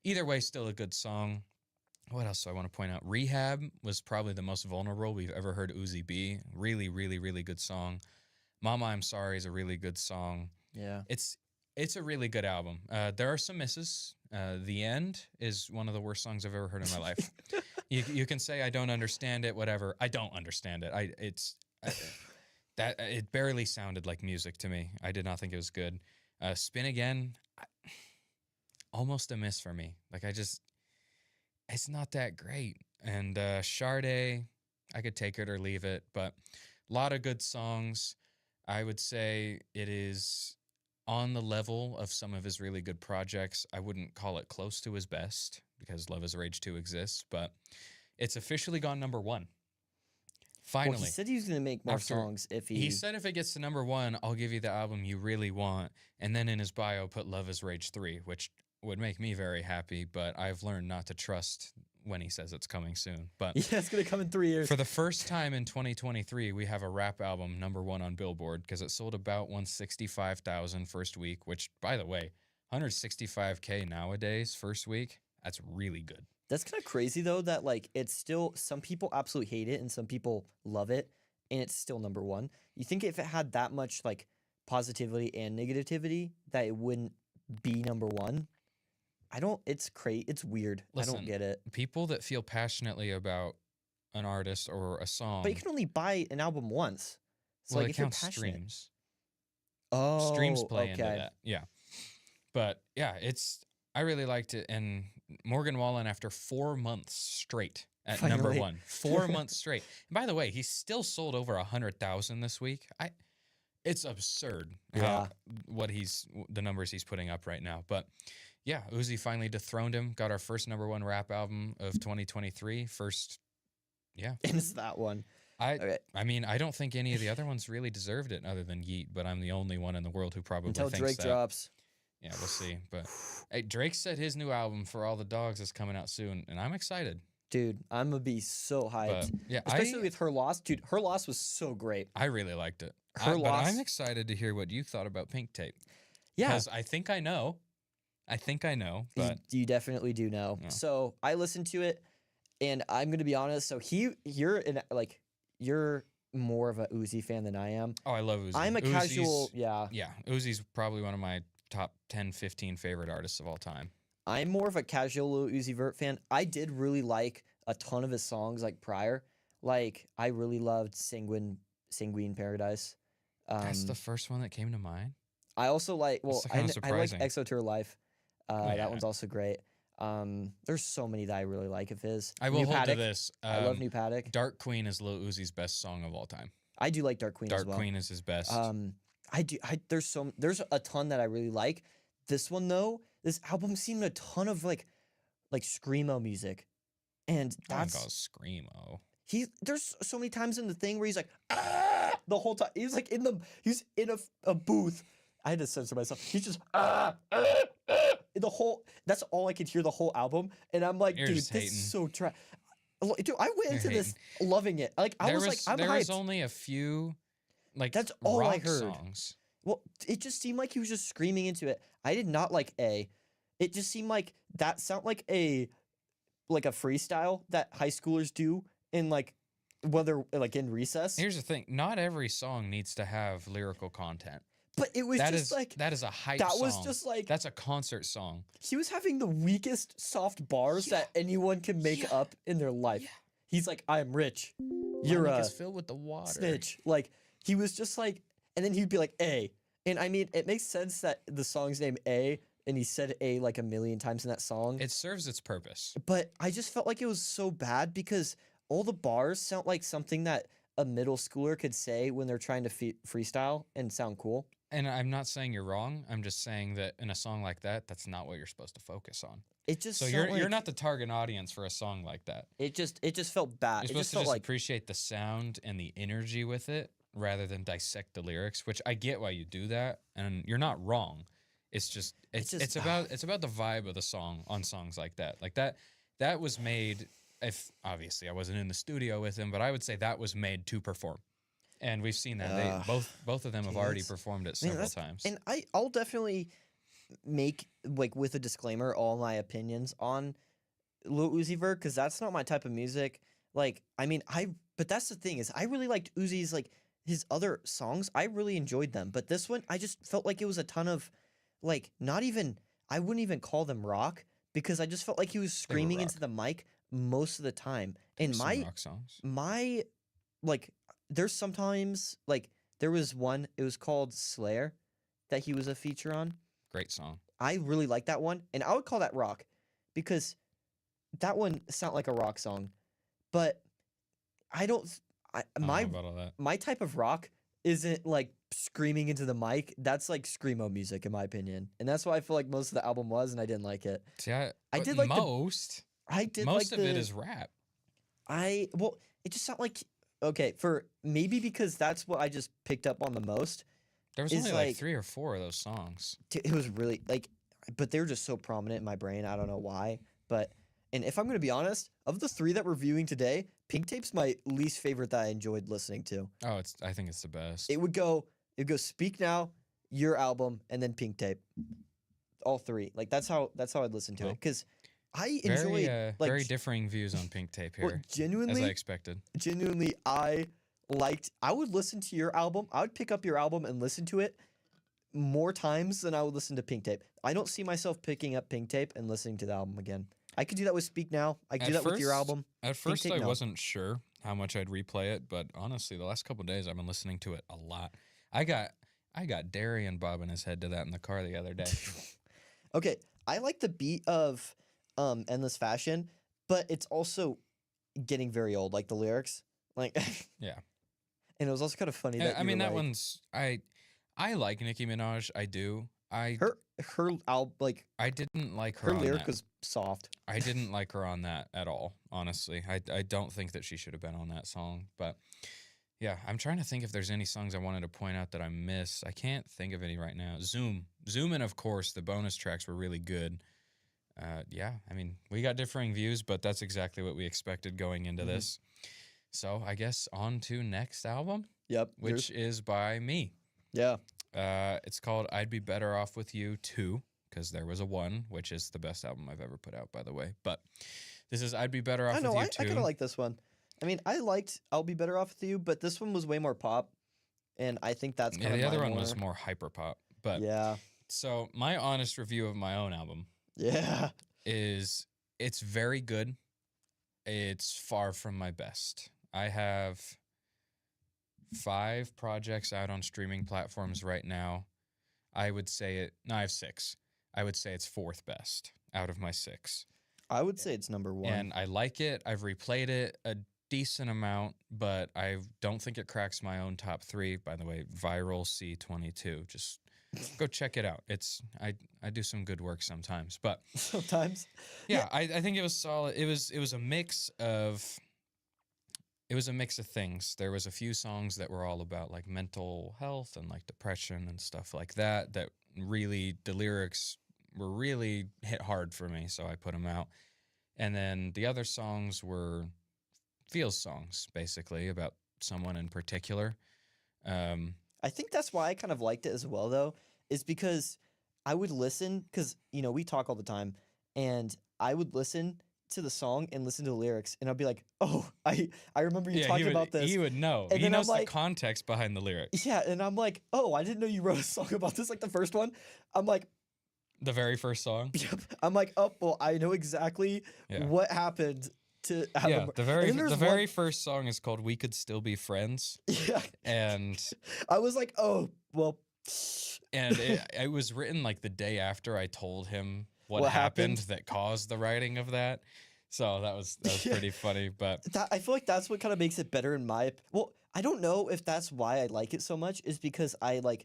either way, still a good song. What else do I want to point out? Rehab was probably the most vulnerable we've ever heard Uzi be. Really, really, really good song. Mama, I'm Sorry is a really good song. Yeah. It's a really good album. There are some misses. The End is one of the worst songs I've ever heard in my life. You can say I don't understand it, whatever. I don't understand it. that it barely sounded like music to me. I did not think it was good. Spin Again, almost a miss for me. Like it's not that great. And Sade, I could take it or leave it, but a lot of good songs. I would say it is on the level of some of his really good projects. I wouldn't call it close to his best because Love is Rage 2 exists, but it's officially gone number 1. Finally. Well, he said he was going to make more songs if He said if it gets to number 1, I'll give you the album you really want. And then in his bio, put Love is Rage 3, which would make me very happy, but I've learned not to trust when he says it's coming soon. But yeah, it's going to come in 3 years. For the first time in 2023, we have a rap album number 1 on Billboard because it sold about 165,000 first week, which, by the way, 165K nowadays first week, that's really good. That's kind of crazy, though, that, like, it's still, some people absolutely hate it and some people love it, and it's still number 1. You think if it had that much, like, positivity and negativity, that it wouldn't be number 1? It's crazy. It's weird. Listen, I don't get it. People that feel passionately about an artist or a song. But you can only buy an album once. So, well, like, it if you're counts passionate. streams. Oh, Streams play okay. into that. Yeah. But, yeah, I really liked it. And Morgan Wallen, after 4 months straight at number Finally. 1. 4 months straight. And by the way, he still sold over 100,000 this week. It's absurd the numbers he's putting up right now. But yeah, Uzi finally dethroned him. Got our first number 1 rap album of 2023. And it's that one. I mean, I don't think any of the other ones really deserved it other than Yeet, but I'm the only one in the world who probably Until thinks Drake that. drops. Yeah, we'll see. But hey, Drake said his new album For All the Dogs is coming out soon, and I'm excited. Dude, I'm going to be so hyped. But, yeah, especially with Her Loss. Dude, Her Loss was so great. I really liked it. Her Loss. But I'm excited to hear what you thought about Pink Tape. Yeah. Because I think I know, but you definitely do know. Yeah. So I listened to it, and I'm going to be honest. So you're more of a Uzi fan than I am. oh, I love Uzi. I'm a Uzi's- casual, yeah. Yeah, Uzi's probably one of my top 10, 15 favorite artists of all time. I'm more of a casual Lil Uzi Vert fan. I did really like a ton of his songs like prior. Like I really loved Sanguine Paradise. That's the first one that came to mind. I also like That's I kinda like surprising. EXO Tour Life. Yeah. That one's also great. There's so many that I really like of his. I will New hold Paddock. to this. I love New Paddock. Dark Queen is Lil Uzi's best song of all time. I do like Dark Queen as Dark well. Queen is his best. There's a ton that I really like. This one though, this album seemed a ton of like screamo music, and I wouldn't call that's it screamo. there's so many times in the thing where he's like the whole time he's like he's in a booth. I had to censor myself. He's just the whole. That's all I could hear the whole album, and I'm like, You're dude, just this hating. is so trash. Dude, I went You're into this loving it. Like I was like, I'm there hyped. was only a few, like That's all I rock heard. songs. Well, it just seemed like he was just screaming into it. I did not like A. It just seemed like that sounded like a freestyle that high schoolers do in whether in recess. Here's the thing: not every song needs to have lyrical content. But it was That just is like that is a hype that song. was just like That's a concert song. he was having the weakest soft bars Yeah. that anyone can make Yeah. up in their life. Yeah. He's like, I'm rich. My You're neck a is filled with the water. snitch. Like he was just like, and then he'd be like A. And I mean, it makes sense that the song's name A, and he said A like a million times in that song. It serves its purpose. But I just felt like it was so bad because all the bars sound like something that a middle schooler could say when they're trying to freestyle and sound cool. And I'm not saying you're wrong. I'm just saying that in a song like that, that's not what you're supposed to focus on. It just So felt you're not the target audience for a song like that. It just felt bad. You're It just supposed to felt just like appreciate the sound and the energy with it rather than dissect the lyrics, which I get why you do that, and you're not wrong. It's just it's about the vibe of the song on songs like that. Like that was made. If obviously I wasn't in the studio with him, but I would say that was made to perform. And we've seen that. They both of them have already performed it several times. And I'll definitely make with a disclaimer all my opinions on Lil Uzi Vert because that's not my type of music. But that's the thing is I really liked Uzi's his other songs. I really enjoyed them, but this one I just felt like it was a ton of not even I wouldn't even call them rock because I just felt like he was screaming into the mic most of the time. And Some rock songs. there's sometimes There was one. It was called Slayer, that he was a feature on. Great song. I really like that one, and I would call that rock, because that one sounds like a rock song, but I don't. I don't know about all that. My type of rock isn't like screaming into the mic. That's like screamo music, in my opinion, and that's why I feel like most of the album was, and I didn't like it. See, I did like most. I did most like of it is rap. Well, it just sounded like, okay, for maybe because that's what I just picked up on the most. There was is only like like- 3 or 4 of those songs. It was really like, but they were just so prominent in my brain. I don't know why, but and if I'm gonna be honest, of the 3 that we're reviewing today, Pink Tape's my least favorite that I enjoyed listening to. Oh, I think it's the best. It would go Speak Now, your album, and then Pink Tape. All 3. Like that's how I'd listen to it, Well, because I enjoy very differing views on Pink Tape here, well, as I genuinely, expected. I would listen to your album. I would pick up your album and listen to it more times than I would listen to Pink Tape. I don't see myself picking up Pink Tape and listening to the album again. I could do that with Speak Now. I could do that with your album. At first, Tape, I no. wasn't sure how much I'd replay it, but honestly, the last couple of days, I've been listening to it a lot. I got Darian bobbing his head to that in the car the other day. Okay, I like the beat of Endless Fashion, but it's also getting very old, like the lyrics. Like Yeah. And it was also kind of funny that I you mean, were that like, one's I like Nicki Minaj. I do. her album, like I didn't like her her on lyric that. was soft. I didn't like her on that at all, honestly. I don't think that she should have been on that song. But yeah, I'm trying to think if there's any songs I wanted to point out that I miss. I can't think of any right now. Zoom, and of course, the bonus tracks were really good. Yeah, I mean, we got differing views, but that's exactly what we expected going into this. So I guess on to next album, Yep. which is by me. Yeah. It's called I'd Be Better Off With You 2, because there was a 1, which is the best album I've ever put out, by the way. But this is I'd Be Better Off I know. With I You 2. kind of like this one. I mean, I liked I'll Be Better Off With You, but this one was way more pop, and I think that's kind Yeah, of the other one was more hyper pop. But Yeah. so my honest review of my own album Yeah. is it's very good. It's far from my best. I have 5 projects out on streaming platforms right now. I would say I have 6. I would say it's 4th best out of my 6. I would say it's number 1. And I like it. I've replayed it a decent amount, but I don't think it cracks my own top 3. By the way, Viral C22. Just go check it out. I do some good work sometimes, but Sometimes. yeah, I think it was solid. It was a mix of things. There was a few songs that were all about like mental health and like depression and stuff like that. That really the lyrics were really hit hard for me, so I put them out. And then the other songs were feels songs, basically about someone in particular. I think that's why I kind of liked it as well, though, is because I would listen, because, we talk all the time, and I would listen to the song and listen to the lyrics, and I'd be like, oh, I remember you talking about this. He would know. And He then I'm knows the like- context behind the lyrics. Yeah, and I'm like, oh, I didn't know you wrote a song about this, like the first one. I'm like, The very first song. yep. I'm like, oh, well, I know exactly Yeah. what happened to have Yeah, him. the And then there's very first song is called "We Could Still Be Friends," Yeah, and I was like, oh, well. it was written like the day after I told him what What happened happened? that caused the writing of that. So that was Yeah. pretty funny. But I feel like that's what kind of makes it better in my. Well, I don't know if that's why I like it so much. Is because I like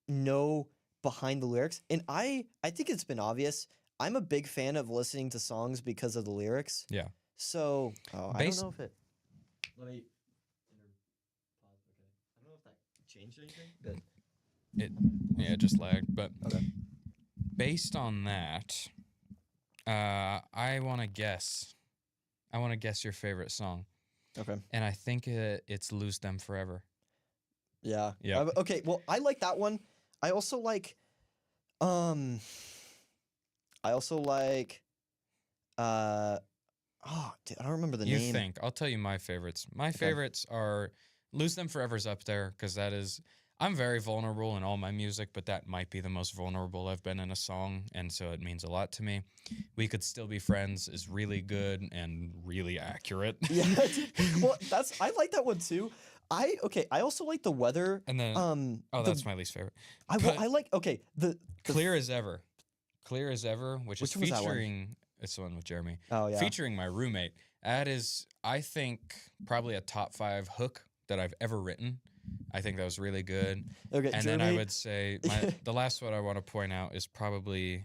know behind the lyrics, and I think it's been obvious. I'm a big fan of listening to songs because of the lyrics. yeah, So I don't Bas- know if it. Let me. Pause. Okay. I don't know if that changed anything. But it just lagged. But Okay. based on that, I want to guess. I want to guess your favorite song, okay. and I think it's "Lose Them Forever." Yeah. Yeah. Okay. Well, I like that one. I also like. I also like. Oh, dude, I don't remember the You name. think? I'll tell you my favorites. My Okay. favorites are "Lose Them Forever's" up there because that is. I'm very vulnerable in all my music, but that might be the most vulnerable I've been in a song, and so it means a lot to me. "We Could Still Be Friends" is really good and really accurate. Yeah. Dude. Well, I like that one too. I also like the weather. And then that's my least favorite. I like the Clear as Ever. Clear as Ever, which is one was that one? featuring it's the one with Jeremy. Oh yeah. Featuring my roommate. That is, I think, probably a top 5 hook that I've ever written. I think that was really good. Okay, And Jeremy, then I would say the last one I want to point out is probably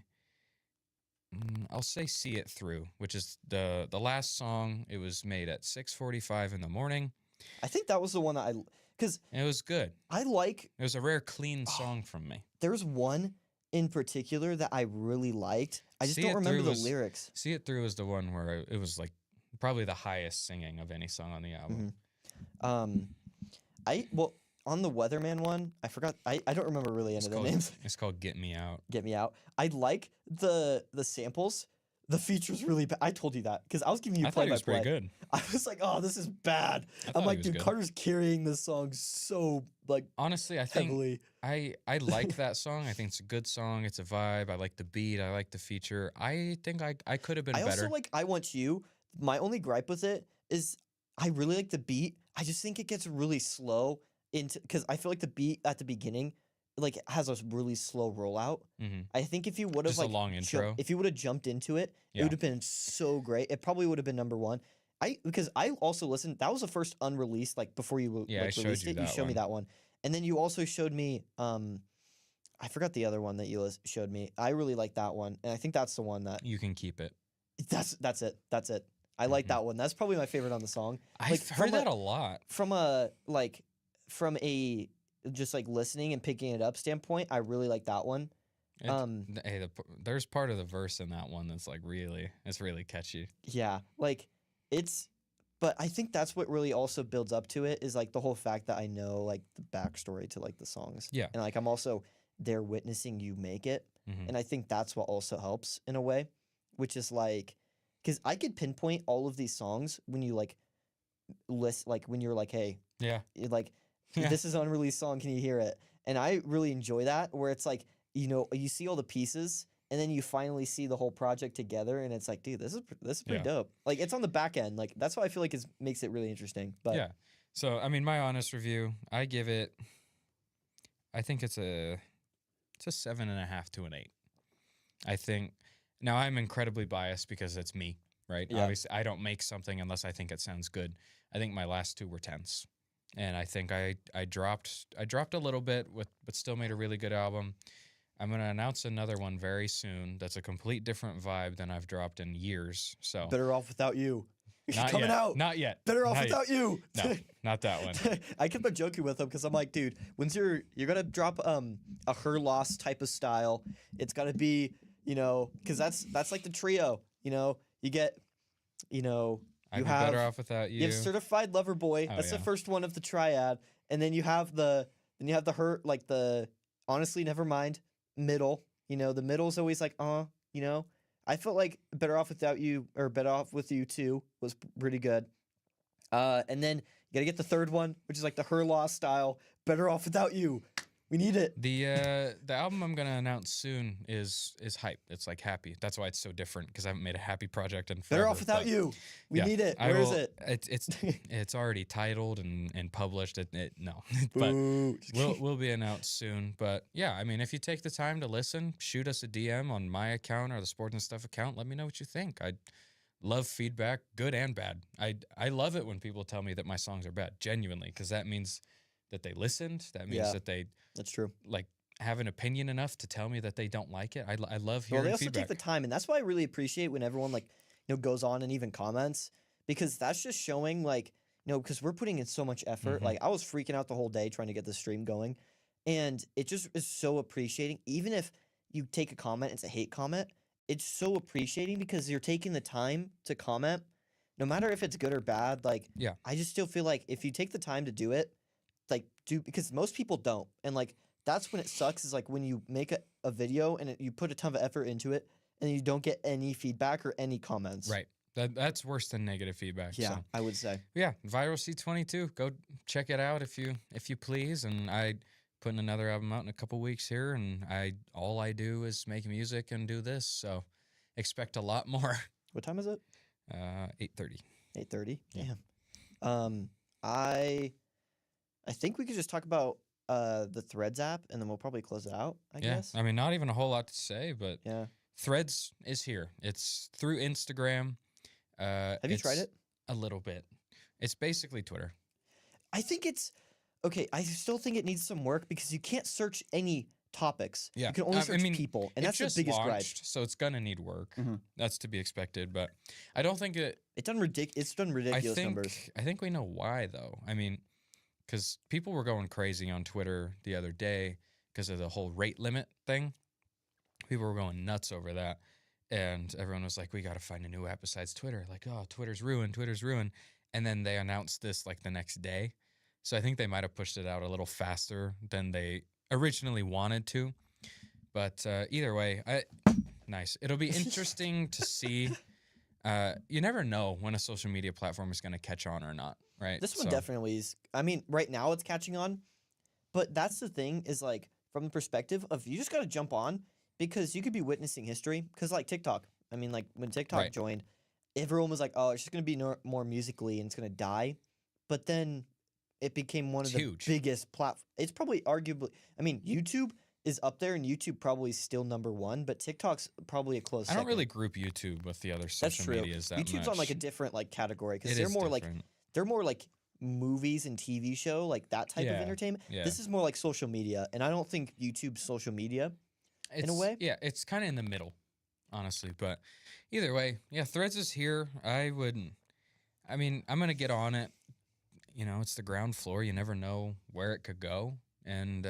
I'll say See It Through, which is the last song. It was made at 6:45 in the morning. I think that was the one that because It was good. I like. It was a rare clean song from me. There's one in particular that I really liked. I just See don't It remember Through the was- lyrics. See It Through is the one where it was like probably the highest singing of any song on the album. On the Weatherman one, I forgot. I don't remember really any of the names. It's called Get Me Out. Get Me Out. I like the samples. The feature's really bad. I told you that because I was giving you I thought play he by was play. pretty good. I was like, oh, this is bad. I thought I'm he like, was dude, good. Carter's carrying this song so like Honestly, I think heavily. I like that song. I think it's a good song. It's a vibe. I like the beat. I like the feature. I think I could have been I better. also like I Want You. My only gripe with it is I really like the beat. I just think it gets really slow because I feel like the beat at the beginning like has a really slow rollout. I think if you would have Just a like long intro. if you would have jumped into it, it Yeah. would have been so great. It probably would have been number one. Because I also listened. That was the first unreleased like before you Yeah, I showed released you it. You that showed me one. that one, and then you also showed me I forgot the other one that you showed me. I really like that one, and I think that's the one that You Can Keep It. that's it. That's it. I like that one. That's probably my favorite on the song. I've Like, heard that a lot. From a just like listening and picking it up standpoint, I really like that one. There's part of the verse in that one that's like it's really catchy. Yeah, like but I think that's what really also builds up to it is like the whole fact that I know like the backstory to like the songs. Yeah. And like I'm also there witnessing you make it. Mhm. And I think that's what also helps in a way, which is like, because I could pinpoint all of these songs when you like list, like when you're like, hey, Yeah. you're like, Yeah. this is an unreleased song, can you hear it? And I really enjoy that where it's like, you see all the pieces and then you finally see the whole project together and it's like, dude, this is pretty dope. Like it's on the back end. Like that's what I feel like makes it really interesting. But Yeah. So I mean, my honest review, I give it. I think it's a 7.5 to an 8. I think now I'm incredibly biased because it's me, right? Yeah. Obviously, I don't make something unless I think it sounds good. I think my last 2 were 10s, and I think I dropped a little bit but still made a really good album. I'm gonna announce another one very soon. That's a complete different vibe than I've dropped in years. So Better Off Without You. not Coming yet. out. Not yet. Better Off Not yet. Without You. No, not that one. I kept on joking with him because I'm like, dude, when's you're gonna drop a Her Loss type of style. It's gotta be, because that's like the trio. You get, I'd you be have better off without you. you have Certified Lover Boy. Oh, That's the yeah. first one of the triad, and then you have the Her like the Honestly Never Mind middle. The middle's always like I felt like Better Off Without You or Better Off With You Too was pretty good. And then you gotta get the third one, which is like the Her Loss style. Better Off Without You. We need it. The album I'm gonna announce soon is hype. It's like happy. That's why it's so different because I haven't made a happy project in forever. Better Off Without but You. We yeah, need it. I Where is will- it? It's already titled and published. No, but Boo. Just kidding. will be announced soon. But yeah, I mean, if you take the time to listen, shoot us a DM on my account or the Sports and Stuff account. Let me know what you think. I love feedback, good and bad. I love it when people tell me that my songs are bad, genuinely, because that means that they listened. That means Yeah. that they That's true. like have an opinion enough to tell me that they don't like it. I love Well, hearing they also feedback. take the time, and that's why I really appreciate when everyone goes on and even comments, because that's just showing because we're putting in so much effort. Mhm. Like I was freaking out the whole day trying to get the stream going, and it just is so appreciating. Even if you take a comment, it's a hate comment. It's so appreciating because you're taking the time to comment, no matter if it's good or bad. Like Yeah. I just still feel like if you take the time to do it, because most people don't, and that's when it sucks is like when you make a video and you put a ton of effort into it and you don't get any feedback or any comments. Right. That's worse than negative feedback. Yeah, So. I would say. Yeah, Viral C22. Go check it out if you please. And I putting another album out in a couple weeks here, and all I do is make music and do this. So expect a lot more. What time is it? 8:30. 8:30. Yeah. Damn. I think we could just talk about the Threads app, and then we'll probably close it out, I Yeah, guess. I mean, not even a whole lot to say, but Yeah. Threads is here. It's through Instagram. Have you tried It's it? a little bit. It's basically Twitter. I think it's okay. I still think it needs some work because you can't search any topics. Yeah, You can only I search mean, people, and it that's the just biggest gripe. launched, so it's gonna need work. Mhm. That's to be expected, but I don't think it. It's done ridiculous numbers. I think we know why though. I mean, because people were going crazy on Twitter the other day because of the whole rate limit thing. People were going nuts over that, and everyone was like, "We got to find a new app besides Twitter." Like, oh, Twitter's ruined. Twitter's ruined. And then they announced this like the next day, so I think they might have pushed it out a little faster than they originally wanted to. But either way, nice. It'll be interesting to see. You never know when a social media platform is going to catch on or not, right? This one So- definitely is. I mean, right now it's catching on, but that's the thing is like from the perspective of you just got to jump on because you could be witnessing history. Because like TikTok, I mean, like when TikTok Right. joined, everyone was like, "Oh, it's just gonna be more musically and it's gonna die," but then it became one of It's the huge. biggest platforms. It's probably arguably. I mean, YouTube is up there, and YouTube probably is still number one, but TikTok's probably a close. I don't second. really group YouTube with the other That's social true. medias that YouTube's much. on like a different like category because It they're is more like different. they're more like movies and TV show, like that type of Yeah, entertainment. yeah. This is more like social media, and I don't think YouTube's social media. in a way. Yeah, it's kind of in the middle, honestly. But either way, yeah, Threads is here. I mean, I'm gonna get on it. You know, it's the ground floor. You never know where it could go, and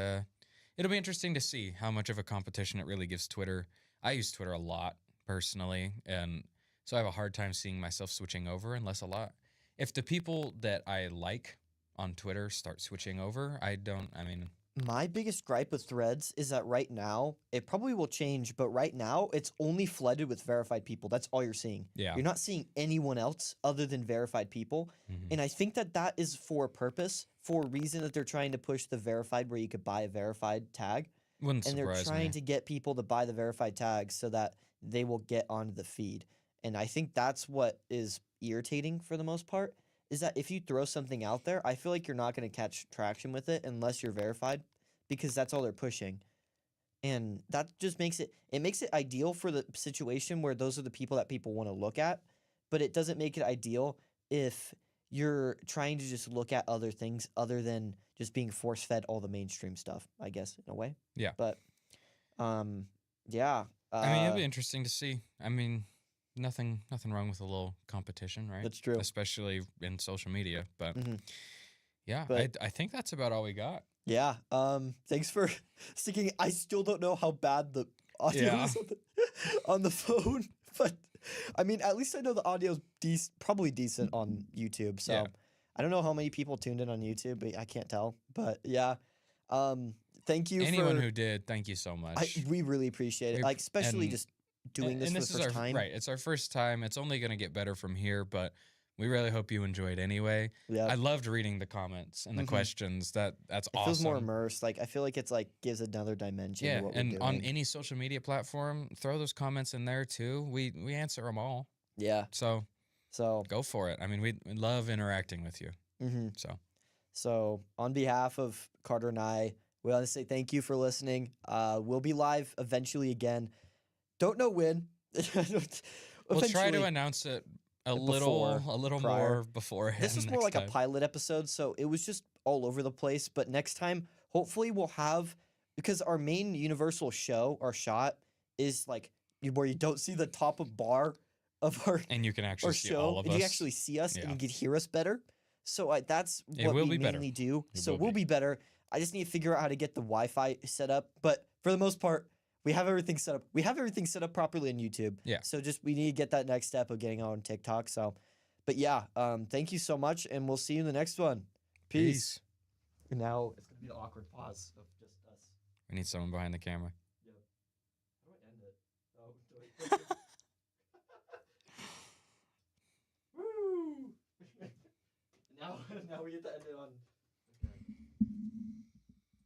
it'll be interesting to see how much of a competition it really gives Twitter. I use Twitter a lot personally, and so I have a hard time seeing myself switching over unless a lot. If the people that I like on Twitter start switching over, I don't. I mean, My biggest gripe with Threads is that right now, it probably will change, but right now it's only flooded with verified people. That's all you're seeing. yeah. You're not seeing anyone else other than verified people. Mhm. And I think that that is for a purpose, for a reason that they're trying to push the verified where you could buy a verified tag. Wouldn't And they're surprise trying me. to get people to buy the verified tags so that they will get onto the feed. And I think that's what is irritating for the most part is that if you throw something out there, I feel like you're not going to catch traction with it unless you're verified because that's all they're pushing. And that just makes it ideal for the situation where those are the people that people want to look at, but it doesn't make it ideal if you're trying to just look at other things other than just being force-fed all the mainstream stuff, I guess, in a way. Yeah. But yeah. I mean, it'll be interesting to see. I mean, nothing wrong with a little competition, right? That's true. Especially in social media. But Mhm. yeah, But- I think that's about all we got. Yeah. Thanks for sticking. I still don't know how bad the audio Yeah. is on the phone, but I mean, at least I know the audio's probably decent on YouTube. So Yeah. I don't know how many people tuned in on YouTube, but I can't tell. But yeah. Thank you Anyone for who did, thank you so much. we really appreciate it. We- Like especially and- just doing this and for this the is first our time. right. It's our first time. It's only going to get better from here, but we really hope you enjoyed anyway. Yeah. I loved reading the comments and the Mhm. questions. That's It awesome. feels more immersed. Like I feel like it's like gives another dimension Yeah, to what we're and doing. on any social media platform, throw those comments in there too. We answer them all. Yeah. So So go for it. I mean, we love interacting with you. mhm. So on behalf of Carter and I, we want to say thank you for listening. We'll be live eventually again. Don't know when. we'll try to Eventually. announce it a Before, little prior. more beforehand. This was more next like time. a pilot episode, so it was just all over the place. But next time, hopefully, we'll have because our main Universal show, our shot is like where you don't see the top of bar of our And you can actually see show, all of and us. you actually see us and Yeah. you can hear us better. So that's It what will we be better. mainly do. It So will we'll be. be better. I just need to figure out how to get the Wi-Fi set up. But for the most part, we have everything set up. We have everything set up properly on YouTube. Yeah. So just we need to get that next step of getting on TikTok. So, but yeah, thank you so much, and we'll see you in the next one. Peace. And now it's gonna be the awkward pause of just us. We need someone behind the camera. How do I end it? Oh, Woo! Now we get to end it on